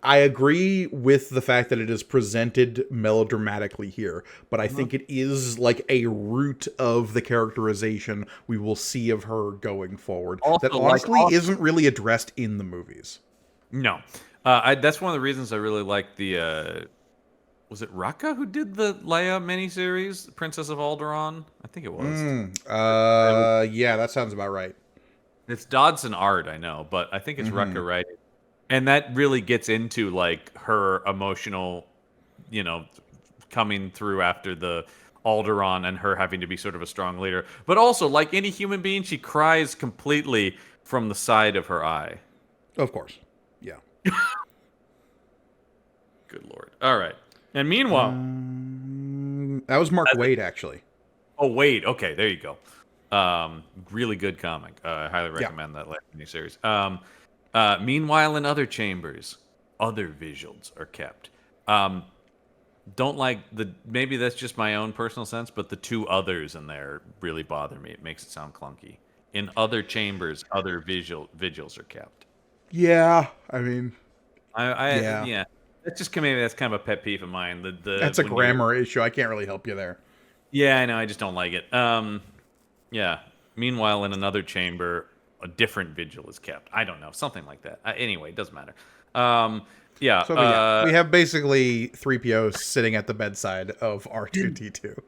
I agree with the fact that it is presented melodramatically here, but I think it is like a root of the characterization we will see of her going forward Also, that honestly isn't really addressed in the movies. No. That's one of the reasons I really like the, was it Raqqa who did the Leia miniseries, Princess of Alderaan? I think it was. Yeah, that sounds about right. It's Dodson art, I know, but I think it's Raqqa writing. And that really gets into her emotional, coming through after the Alderaan and her having to be sort of a strong leader. But also, like any human being, she cries completely from the side of her eye. Of course. Yeah. Good Lord. All right. And meanwhile... that was Mark Waid, actually. Oh, Waid. Okay, there you go. Really good comic. I highly recommend that miniseries. Meanwhile, in other chambers, other visuals are kept. Don't like maybe that's just my own personal sense, but the two others in there really bother me. It makes it sound clunky. In other chambers, other vigils are kept. Yeah, I mean, yeah. That's just maybe that's kind of a pet peeve of mine. That's a grammar issue. I can't really help you there. Yeah, I know. I just don't like it. Yeah. Meanwhile, in another chamber, a different vigil is kept. I don't know, something like that. Anyway, it doesn't matter. Yeah. So we have basically 3PO sitting at the bedside of R2-D2.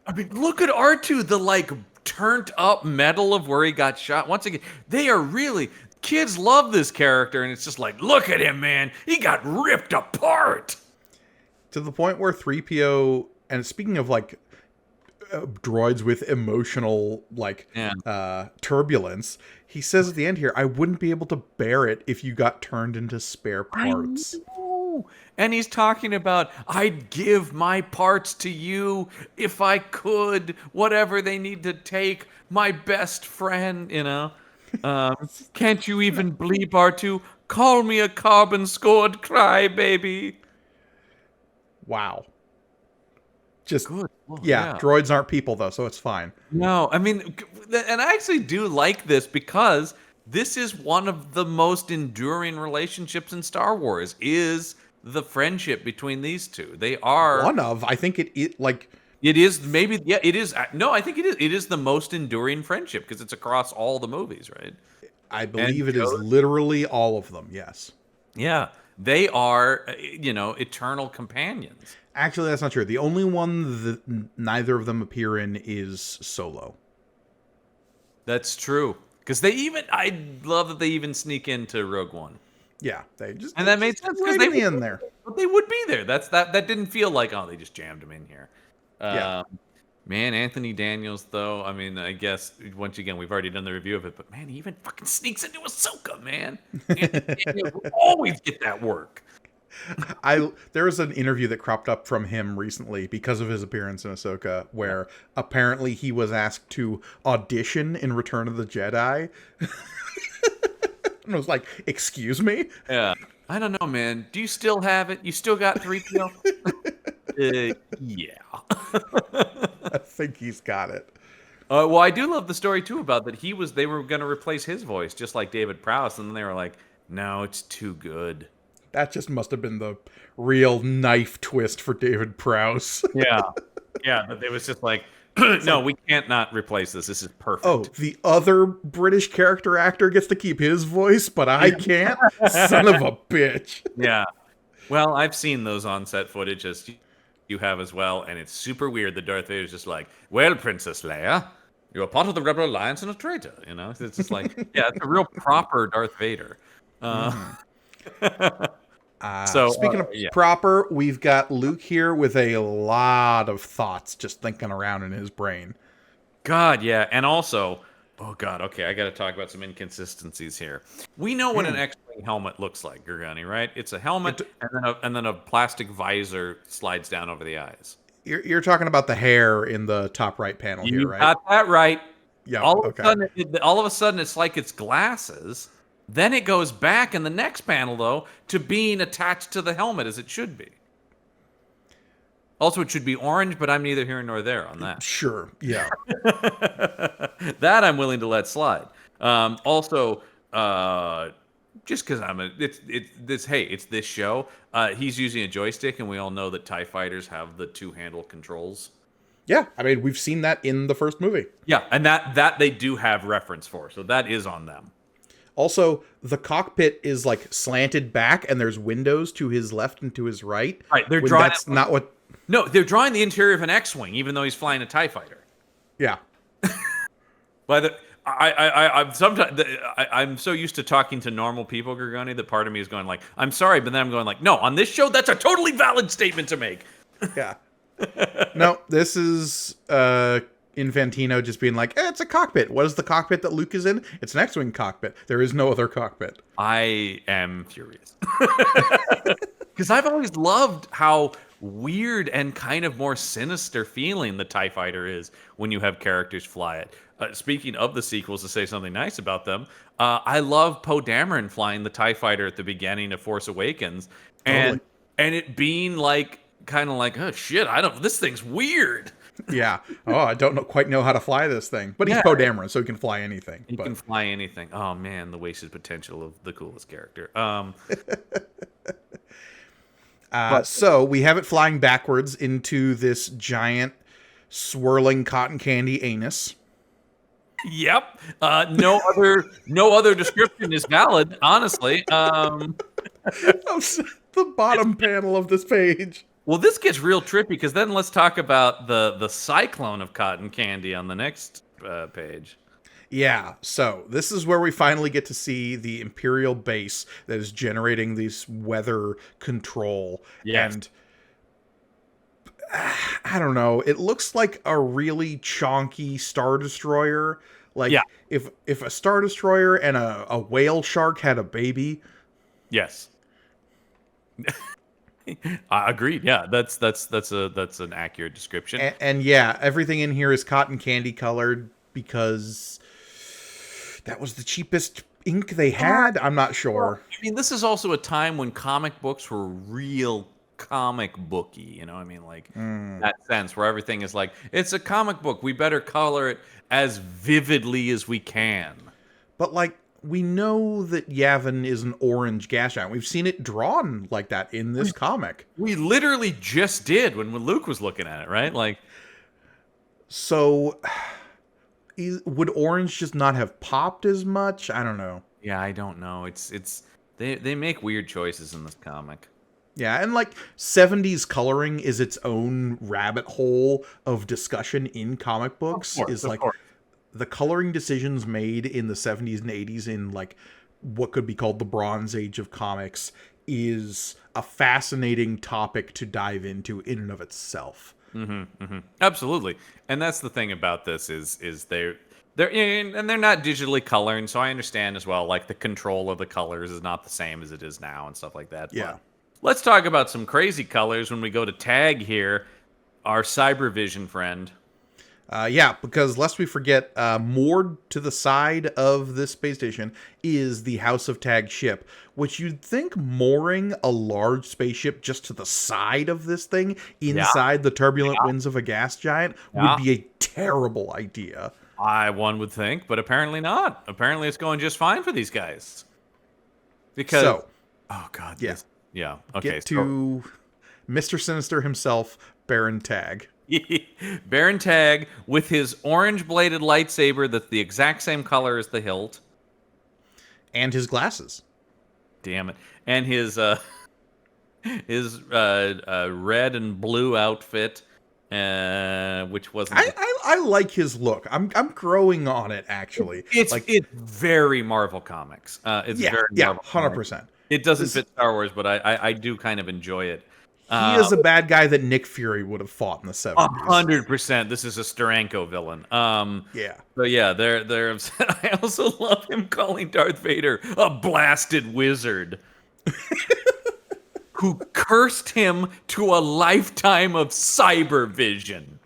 I mean, look at R2, the turned up metal of where he got shot. Once again, they are really kids love this character, and it's just like, look at him, man. He got ripped apart. To the point where 3PO, and speaking of droids with emotional turbulence, he says at the end here, I wouldn't be able to bear it if you got turned into spare parts. I know. And he's talking about, I'd give my parts to you if I could, whatever they need to take, my best friend, can't you even bleep R2? Call me a carbon-scored crybaby. Wow. Just good. Well, yeah, droids aren't people though, so it's fine. No, I mean, and I actually do like this because this is one of the most enduring relationships in Star Wars, is the friendship between these two. They are one of, I think it is maybe, yeah, it is. No, I think it is. It is the most enduring friendship because it's across all the movies, right? I believe it is literally all of them. Yes. Yeah, they are, eternal companions. Actually, that's not true. The only one that neither of them appear in is Solo. That's true. Because I love that they even sneak into Rogue One. Yeah, and that made sense because they would be in there. But they would be there. That didn't feel like, oh, they just jammed them in here. Yeah. Man, Anthony Daniels, though, I mean, I guess, once again, we've already done the review of it, but man, he even fucking sneaks into Ahsoka, man. Anthony Daniels will always get that work. There was an interview that cropped up from him recently because of his appearance in Ahsoka, where apparently he was asked to audition in Return of the Jedi. And I was like, excuse me? Yeah. I don't know, man. Do you still have it? You still got 3PO? Yeah. I think he's got it. Well, I do love the story, too, about that they were going to replace his voice, just like David Prowse, and then they were like, no, it's too good. That just must have been the real knife twist for David Prowse. Yeah. Yeah, but it was just like, No, we can't not replace this. This is perfect. Oh, the other British character actor gets to keep his voice, but I can't? Son of a bitch. Yeah. Well, I've seen those on-set footage as you have as well, and it's super weird that Darth Vader's just like, well, Princess Leia, you're a part of the Rebel Alliance and a traitor, you know? It's just like, yeah, it's a real proper Darth Vader. Speaking of proper, we've got Luke here with a lot of thoughts just thinking around in his brain. God, yeah. And also, oh, God, okay, I got to talk about some inconsistencies here. We know what an X-Wing helmet looks like, Gurgani, right? It's a helmet, and then a plastic visor slides down over the eyes. You're talking about the hair in the top right panel here, right? You got that right. Yeah. All of a sudden, it's like it's glasses. Then it goes back in the next panel, though, to being attached to the helmet as it should be. Also, it should be orange, but I'm neither here nor there on that. Sure, yeah. That I'm willing to let slide. Also, just because it's this show. He's using a joystick, and we all know that TIE fighters have the two-handle controls. Yeah, I mean, we've seen that in the first movie. Yeah, and that they do have reference for, so that is on them. Also, the cockpit is like slanted back, and there's windows to his left and to his right. Right, they're drawing. That's not what. No, they're drawing the interior of an X-wing, even though he's flying a TIE fighter. Yeah. I'm so used to talking to normal people, Gurgani, that part of me is going like, I'm sorry, but then I'm going like, no, on this show, that's a totally valid statement to make. Yeah. No, this is Infantino just being like, it's a cockpit. What is the cockpit that Luke is in? It's an X-Wing cockpit. There is no other cockpit. I am furious. Because I've always loved how weird and kind of more sinister feeling the TIE fighter is when you have characters fly it. Speaking of the sequels, to say something nice about them, I love Poe Dameron flying the TIE fighter at the beginning of Force Awakens, and it being like kind of like, oh shit, this thing's weird. Yeah. Oh, I don't quite know how to fly this thing, but he's Poe Dameron, so he can fly anything. He can fly anything. Oh man, the wasted potential of the coolest character. So we have it flying backwards into this giant swirling cotton candy anus. Yep. No other description is valid, honestly. The bottom panel of this page. Well, this gets real trippy because then let's talk about the cyclone of cotton candy on the next page. Yeah, so this is where we finally get to see the Imperial base that is generating this weather control. Yes. And I don't know, it looks like a really chonky Star Destroyer. Like, if a Star Destroyer and a whale shark had a baby. Yes. I agreed. Yeah, that's an accurate description. And yeah, everything in here is cotton candy colored because that was the cheapest ink they had. I'm not sure. I mean, this is also a time when comic books were real comic booky, you know? I mean, like that sense where everything is like, it's a comic book. We better color it as vividly as we can. But like, we know that Yavin is an orange gas giant. We've seen it drawn like that in this comic. We literally just did when Luke was looking at it, right? Like, so would orange just not have popped as much? I don't know. Yeah, I don't know. They make weird choices in this comic. Yeah, and like 70s coloring is its own rabbit hole of discussion in comic books. Of course. The coloring decisions made in the 70s and 80s in like what could be called the Bronze Age of comics is a fascinating topic to dive into in and of itself. Absolutely. And that's the thing about this is they're not digitally coloring, so I understand as well, like the control of the colors is not the same as it is now and stuff like that. Yeah. But let's talk about some crazy colors when we go to Tag here, our Cybervision friend. Yeah, because lest we forget, moored to the side of this space station is the House of Tag ship, which you'd think mooring a large spaceship just to the side of this thing, inside the turbulent winds of a gas giant, would be a terrible idea. One would think, but apparently not. Apparently it's going just fine for these guys. Because, oh God. Yeah. Yeah, okay. Get to Mr. Sinister himself, Baron Tag. Baron Tag with his orange-bladed lightsaber that's the exact same color as the hilt. And his glasses. Damn it. And his red and blue outfit, which wasn't... I like his look. I'm growing on it, actually. It's very Marvel Comics. It's very Marvel 100%. It doesn't fit Star Wars, but I do kind of enjoy it. He is a bad guy that Nick Fury would have fought in the 70s. 100%. This is a Steranko villain. Yeah. But yeah, they're upset. I also love him calling Darth Vader a blasted wizard. Who cursed him to a lifetime of cyber vision.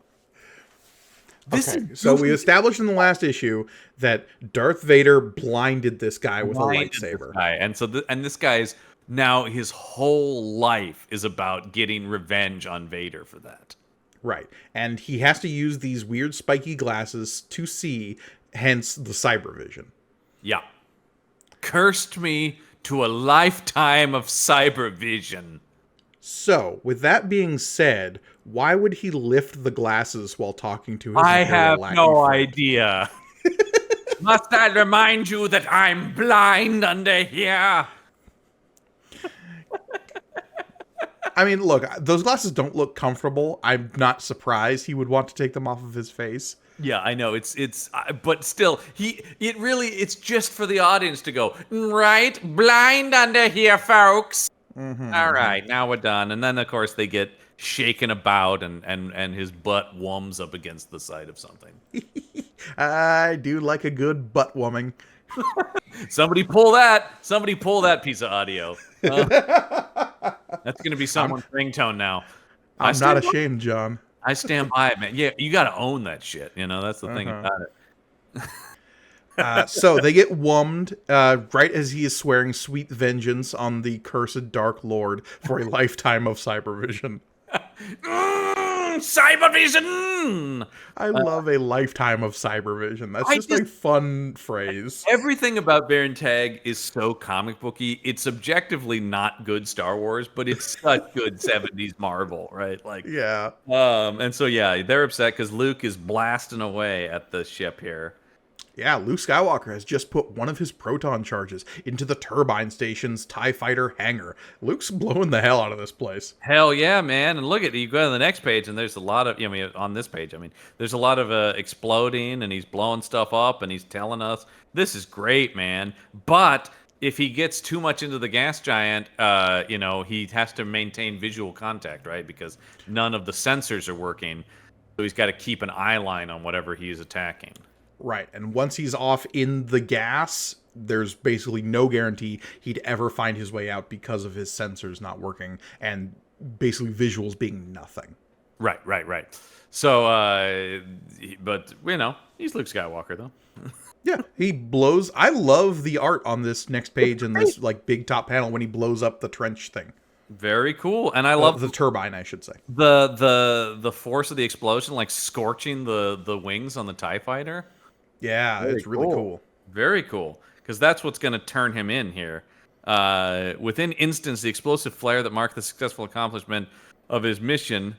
So we established in the last issue that Darth Vader blinded this guy with a lightsaber. And this guy's now his whole life is about getting revenge on Vader for that. Right. And he has to use these weird spiky glasses to see, hence the cyber vision. Yeah. Cursed me to a lifetime of cyber vision. So, with that being said, why would he lift the glasses while talking to his I have no friend? idea. Must I remind you that I'm blind under here? I mean, look, those glasses don't look comfortable. I'm not surprised he would want to take them off of his face. Yeah, I know but still, it's just for the audience to go, right, blind under here, folks. Mm-hmm. All right, now we're done. And then of course they get shaken about, and his butt whums up against the side of something. I do like a good butt woman. Somebody pull that piece of audio. That's gonna be someone's ringtone now. I'm not ashamed, John. I stand by it, man. Yeah, you got to own that shit. That's the thing about it. So they get wummed right as he is swearing sweet vengeance on the cursed Dark Lord for a lifetime of cybervision. Cybervision! I love a lifetime of cybervision. That's just a fun phrase. Everything about Baron Tag is so comic booky. It's objectively not good Star Wars, but it's such good 70s Marvel, right? Yeah. And so yeah, they're upset because Luke is blasting away at the ship here. Yeah, Luke Skywalker has just put one of his proton charges into the turbine station's TIE fighter hangar. Luke's blowing the hell out of this place. Hell yeah, man. And look at you go to the next page and there's a lot of, on this page, there's a lot of exploding and he's blowing stuff up and he's telling us, this is great, man. But if he gets too much into the gas giant, he has to maintain visual contact, right? Because none of the sensors are working. So he's got to keep an eye line on whatever he's attacking. Right, and once he's off in the gas, there's basically no guarantee he'd ever find his way out because of his sensors not working and basically visuals being nothing. Right. So, but, he's Luke Skywalker, though. Yeah, he blows. I love the art on this next page and this big top panel when he blows up the trench thing. Very cool, and I love the turbine, I should say. The force of the explosion, scorching the wings on the TIE fighter. Yeah, it's really cool. Very cool, because that's what's going to turn him in here. Within instants, the explosive flare that marked the successful accomplishment of his mission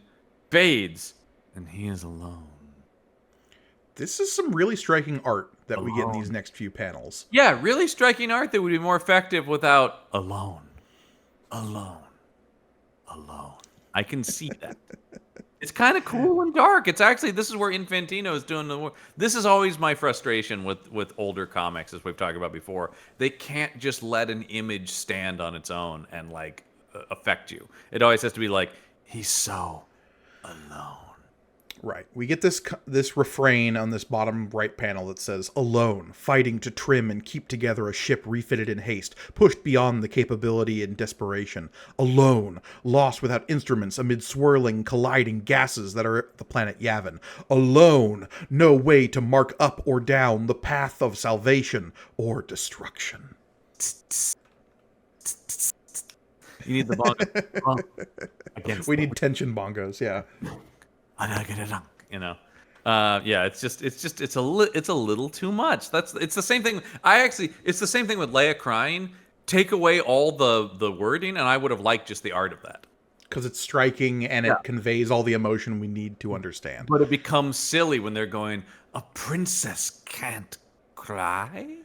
fades, and he is alone. This is some really striking art that we get in these next few panels. Yeah, really striking art that would be more effective without alone. I can see that. It's kind of cool and dark. It's actually, this is where Infantino is doing the work. This is always my frustration with older comics, as we've talked about before. They can't just let an image stand on its own and affect you. It always has to be he's so alone. Right. We get this refrain on this bottom right panel that says, alone, fighting to trim and keep together a ship refitted in haste, pushed beyond the capability in desperation. Alone, lost without instruments amid swirling, colliding gases that are the planet Yavin. Alone, no way to mark up or down the path of salvation or destruction. You need the bongo. We need tension bongos, yeah. Yeah, it's a little too much. It's the same thing. It's the same thing with Leia crying. Take away all the wording, and I would have liked just the art of that. because it's striking and it conveys all the emotion we need to understand. But it becomes silly when they're going, a princess can't cry?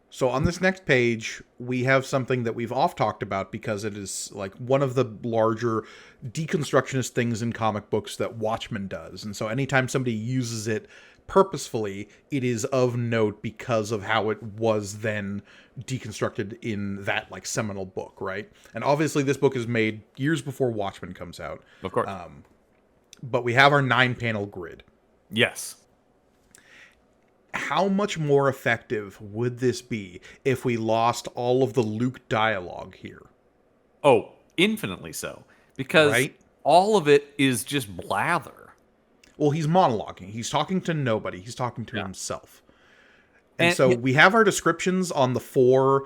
So on this next page, we have something that we've oft talked about because it is like one of the larger deconstructionist things in comic books that Watchmen does. And so anytime somebody uses it purposefully, it is of note because of how it was then deconstructed in that like seminal book, right? And obviously this book is made years before Watchmen comes out. Of course. But we have our 9-panel grid. Yes. How much more effective would this be if we lost all of the Luke dialogue here? Oh, infinitely so. Because all of it is just blather. Well, he's monologuing. He's talking to nobody. He's talking to himself. And so we have our descriptions on the 4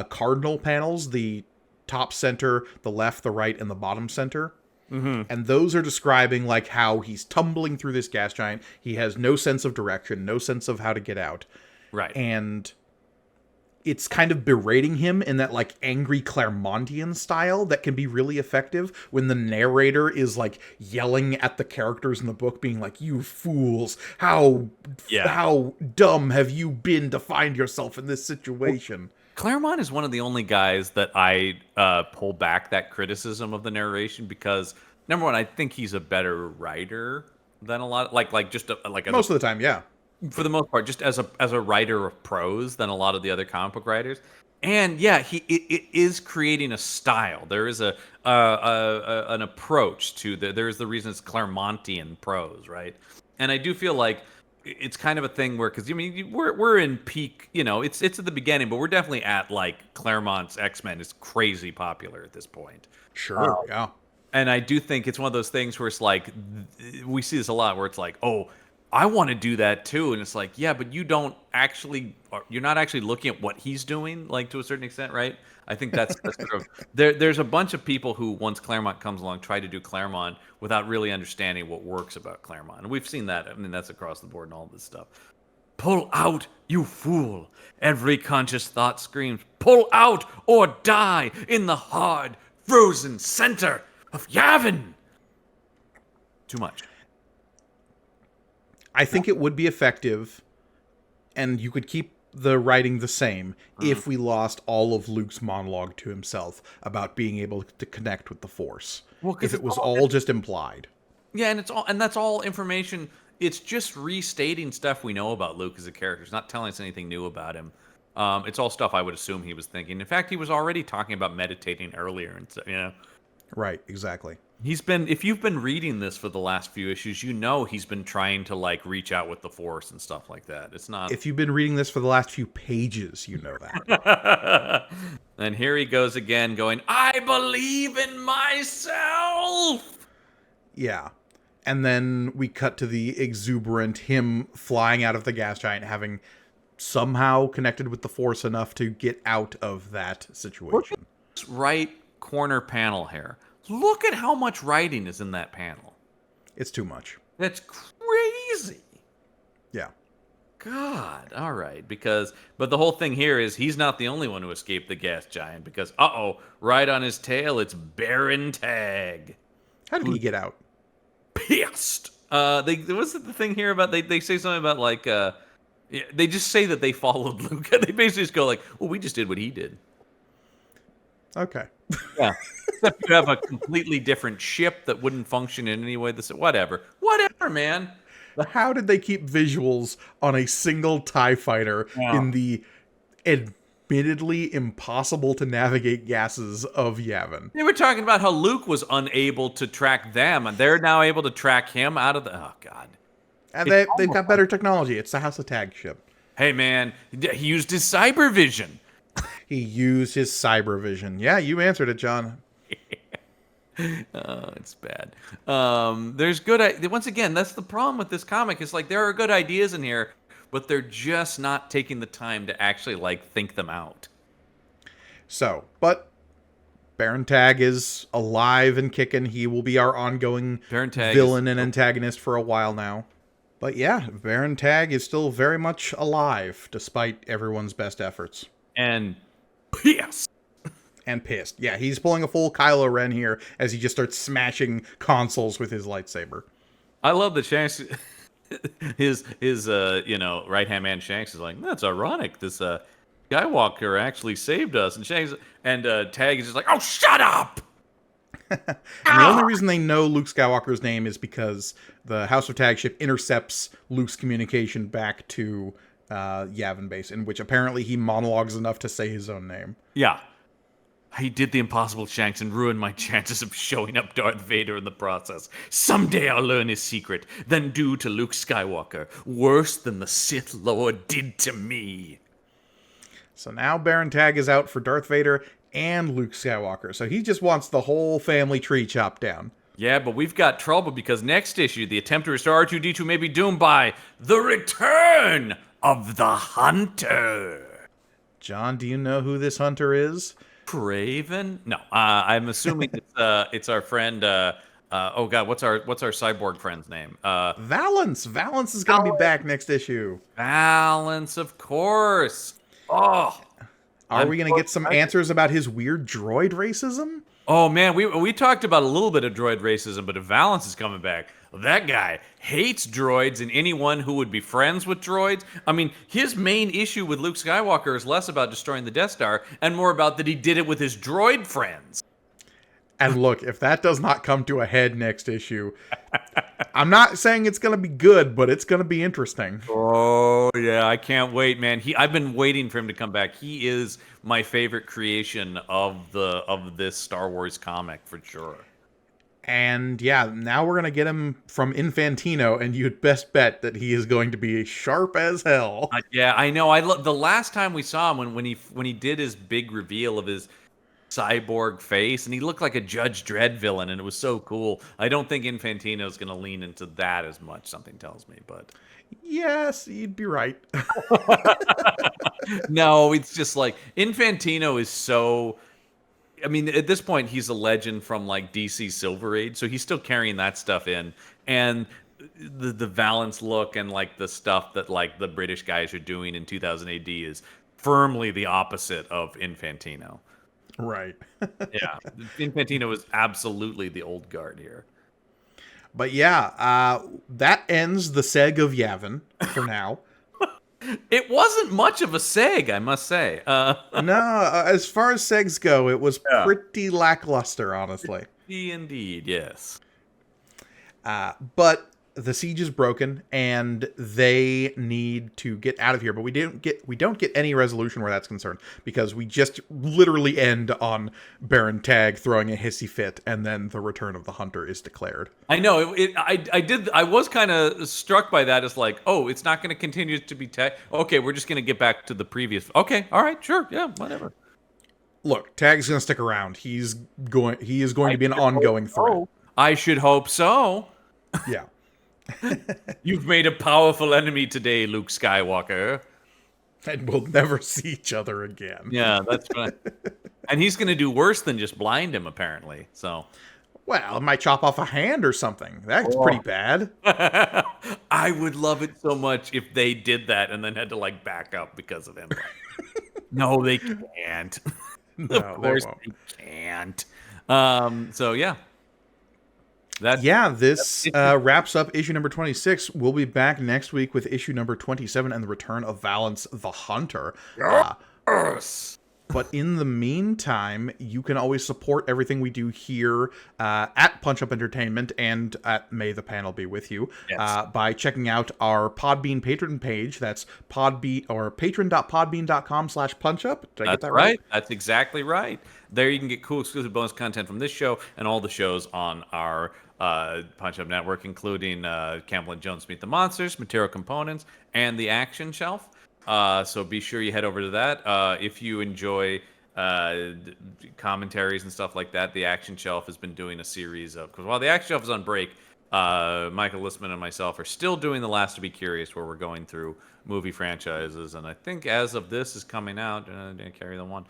cardinal panels, the top center, the left, the right, and the bottom center. Mm-hmm. And those are describing like how he's tumbling through this gas giant. He has no sense of direction, no sense of how to get out. Right. And it's kind of berating him in that like angry Claremontian style that can be really effective when the narrator is like yelling at the characters in the book, being like, "You fools, how dumb have you been to find yourself in this situation?" Claremont is one of the only guys that I pull back that criticism of the narration because, number one, I think he's a better writer than a lot, most of the time, yeah. For the most part, just as a writer of prose than a lot of the other comic book writers, and it is creating a style. There is an approach to there's the reason it's Claremontian prose, right? And I do feel like it's kind of a thing where, because I mean, we're in peak, it's at the beginning, but we're definitely at like Claremont's X-Men is crazy popular at this point. Sure, yeah. And I do think it's one of those things where it's like we see this a lot, where it's like, oh, I want to do that too, and it's like, yeah, but you're not actually looking at what he's doing, like to a certain extent, right? I think that's sort of there's a bunch of people who, once Claremont comes along, try to do Claremont without really understanding what works about Claremont, and we've seen that. I mean, that's across the board and all this stuff. Pull out, you fool! Every conscious thought screams, pull out or die in the hard, frozen center of Yavin. Too much. I think it would be effective, and you could keep the writing the same if we lost all of Luke's monologue to himself about being able to connect with the Force. Well, if it was all just implied. Yeah, and that's all information. It's just restating stuff we know about Luke as a character. It's not telling us anything new about him. It's all stuff I would assume he was thinking. In fact, he was already talking about meditating earlier, and so, Right, exactly. If you've been reading this for the last few issues, he's been trying to like reach out with the Force and stuff like that. It's not. If you've been reading this for the last few pages, you know that. And here he goes again, going, "I believe in myself." Yeah. And then we cut to the exuberant him flying out of the gas giant, having somehow connected with the Force enough to get out of that situation. Right corner panel here. Look at how much writing is in that panel. It's too much. That's crazy. Yeah. God. All right. But the whole thing here is he's not the only one who escaped the gas giant because, right on his tail, it's Baron Tag. How did he get out? Pissed. What's the thing here about, they say something about like, they just say that they followed Luke. They basically just go like, well, we just did what he did. Okay. Yeah. Except you have a completely different ship that wouldn't function in any way. Whatever, man. How did they keep visuals on a single TIE fighter in the admittedly impossible to navigate gases of Yavin? They were talking about how Luke was unable to track them, and they're now able to track him out of the... Oh, God. And they've got better technology. It's the House of Tag ship. Hey, man, he used his cyber vision. He used his cyber vision. Yeah, you answered it, John. Oh, it's bad. There's good... Once again, that's the problem with this comic. It's like there are good ideas in here, but they're just not taking the time to actually, like, think them out. So, but Baron Tag is alive and kicking. He will be our ongoing villain and antagonist for a while now. But yeah, Baron Tag is still very much alive, despite everyone's best efforts. And pissed. And pissed. Yeah, he's pulling a full Kylo Ren here as he just starts smashing consoles with his lightsaber. I love that Shanks, his right hand man Shanks is like, that's ironic. This Skywalker actually saved us, and Shanks and Tag is just like, oh, shut up. And the only reason they know Luke Skywalker's name is because the House of Tag ship intercepts Luke's communication back to Yavin base, in which apparently he monologues enough to say his own name. Yeah. He did the impossible, Shanks, and ruined my chances of showing up Darth Vader in the process. Someday I'll learn his secret, then do to Luke Skywalker worse than the Sith Lord did to me. So now Baron Tag is out for Darth Vader and Luke Skywalker. So he just wants the whole family tree chopped down. Yeah, but we've got trouble because next issue, the attempt to restore R2-D2 may be doomed by the return of the Hunter. John, do you know who this Hunter is? Craven? No, I'm assuming it's our friend. Oh God, what's our cyborg friend's name? Valance. Valance is going to be back next issue. Valance, of course. Oh, are we going to get some answers about his weird droid racism? Oh man, we talked about a little bit of droid racism, but if Valance is coming back, that guy hates droids and anyone who would be friends with droids. I mean, his main issue with Luke Skywalker is less about destroying the Death Star and more about that he did it with his droid friends. And look, if that does not come to a head next issue, I'm not saying it's going to be good, but it's going to be interesting. Oh, yeah, I can't wait, man. I've been waiting for him to come back. He is my favorite creation of this Star Wars comic for sure. And yeah, now we're going to get him from Infantino, and you'd best bet that he is going to be sharp as hell. Yeah, I know. The last time we saw him when he did his big reveal of his cyborg face, and he looked like a Judge Dredd villain, and it was so cool. I don't think Infantino's going to lean into that as much, something tells me, but yes, you'd be right. No, it's just like Infantino is so, I mean, at this point he's a legend from like DC Silver Age, so he's still carrying that stuff in, and the Valance look and like the stuff that like the British guys are doing in 2000 AD is firmly the opposite of Infantino. Right. Yeah, Infantino is absolutely the old guard here. But yeah, that ends the Seg of Yavin for now. It wasn't much of a seg, I must say. No, as far as segs go, it was pretty lackluster, honestly. Indeed, yes. But the siege is broken, and they need to get out of here. But we don't get any resolution where that's concerned, because we just literally end on Baron Tag throwing a hissy fit, and then the return of the Hunter is declared. I know. I was kind of struck by that. It's like, oh, it's not going to continue to be Tag. Okay, we're just going to get back to the previous. Okay, all right, sure, yeah, whatever. Look, Tag's going to stick around. He is going to be an ongoing threat. I should hope so. Yeah. You've made a powerful enemy today, Luke Skywalker. And we'll never see each other again. Yeah, that's right. And he's going to do worse than just blind him, apparently. So, well, it might chop off a hand or something. That's pretty bad. I would love it so much if they did that and then had to like back up because of him. No, they can't. No, of course they can't. So yeah. This wraps up issue number 26. We'll be back next week with issue number 27 and the return of Valance the Hunter. Yes. But in the meantime, you can always support everything we do here at Punch Up Entertainment and at May the Panel Be With You by checking out our Podbean patron page. That's patron.podbean.com/punchup. Did I get that right? That's exactly right. There you can get cool exclusive bonus content from this show and all the shows on our Punch Up Network, including Campbell and Jones Meet the Monsters, Material Components, and the Action Shelf. So be sure you head over to that. If you enjoy commentaries and stuff like that, the Action Shelf has been doing a series of, because while the Action Shelf is on break, Michael Listman and myself are still doing The Last to Be Curious, where we're going through movie franchises. And I think as of this is coming out, carry the one,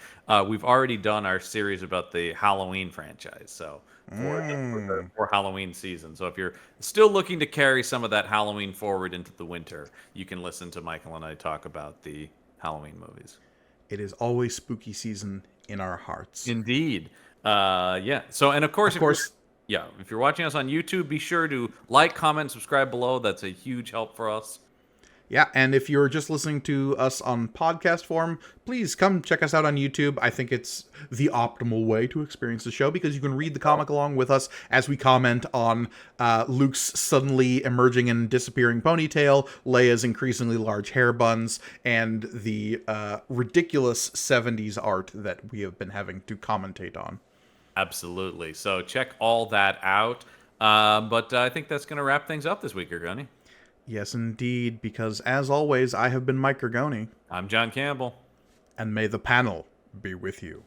we've already done our series about the Halloween franchise. So for Halloween season. So if you're still looking to carry some of that Halloween forward into the winter, you can listen to Michael and I talk about the Halloween movies. It is always spooky season in our hearts. Indeed. Yeah. So, and of course, if you're watching us on YouTube, be sure to like, comment, subscribe below. That's a huge help for us. Yeah, and if you're just listening to us on podcast form, please come check us out on YouTube. I think it's the optimal way to experience the show because you can read the comic along with us as we comment on Luke's suddenly emerging and disappearing ponytail, Leia's increasingly large hair buns, and the ridiculous 70s art that we have been having to commentate on. Absolutely. So check all that out. But I think that's going to wrap things up this week, Ergoni. Yes, indeed, because as always, I have been Mike Gargoni. I'm John Campbell. And may the panel be with you.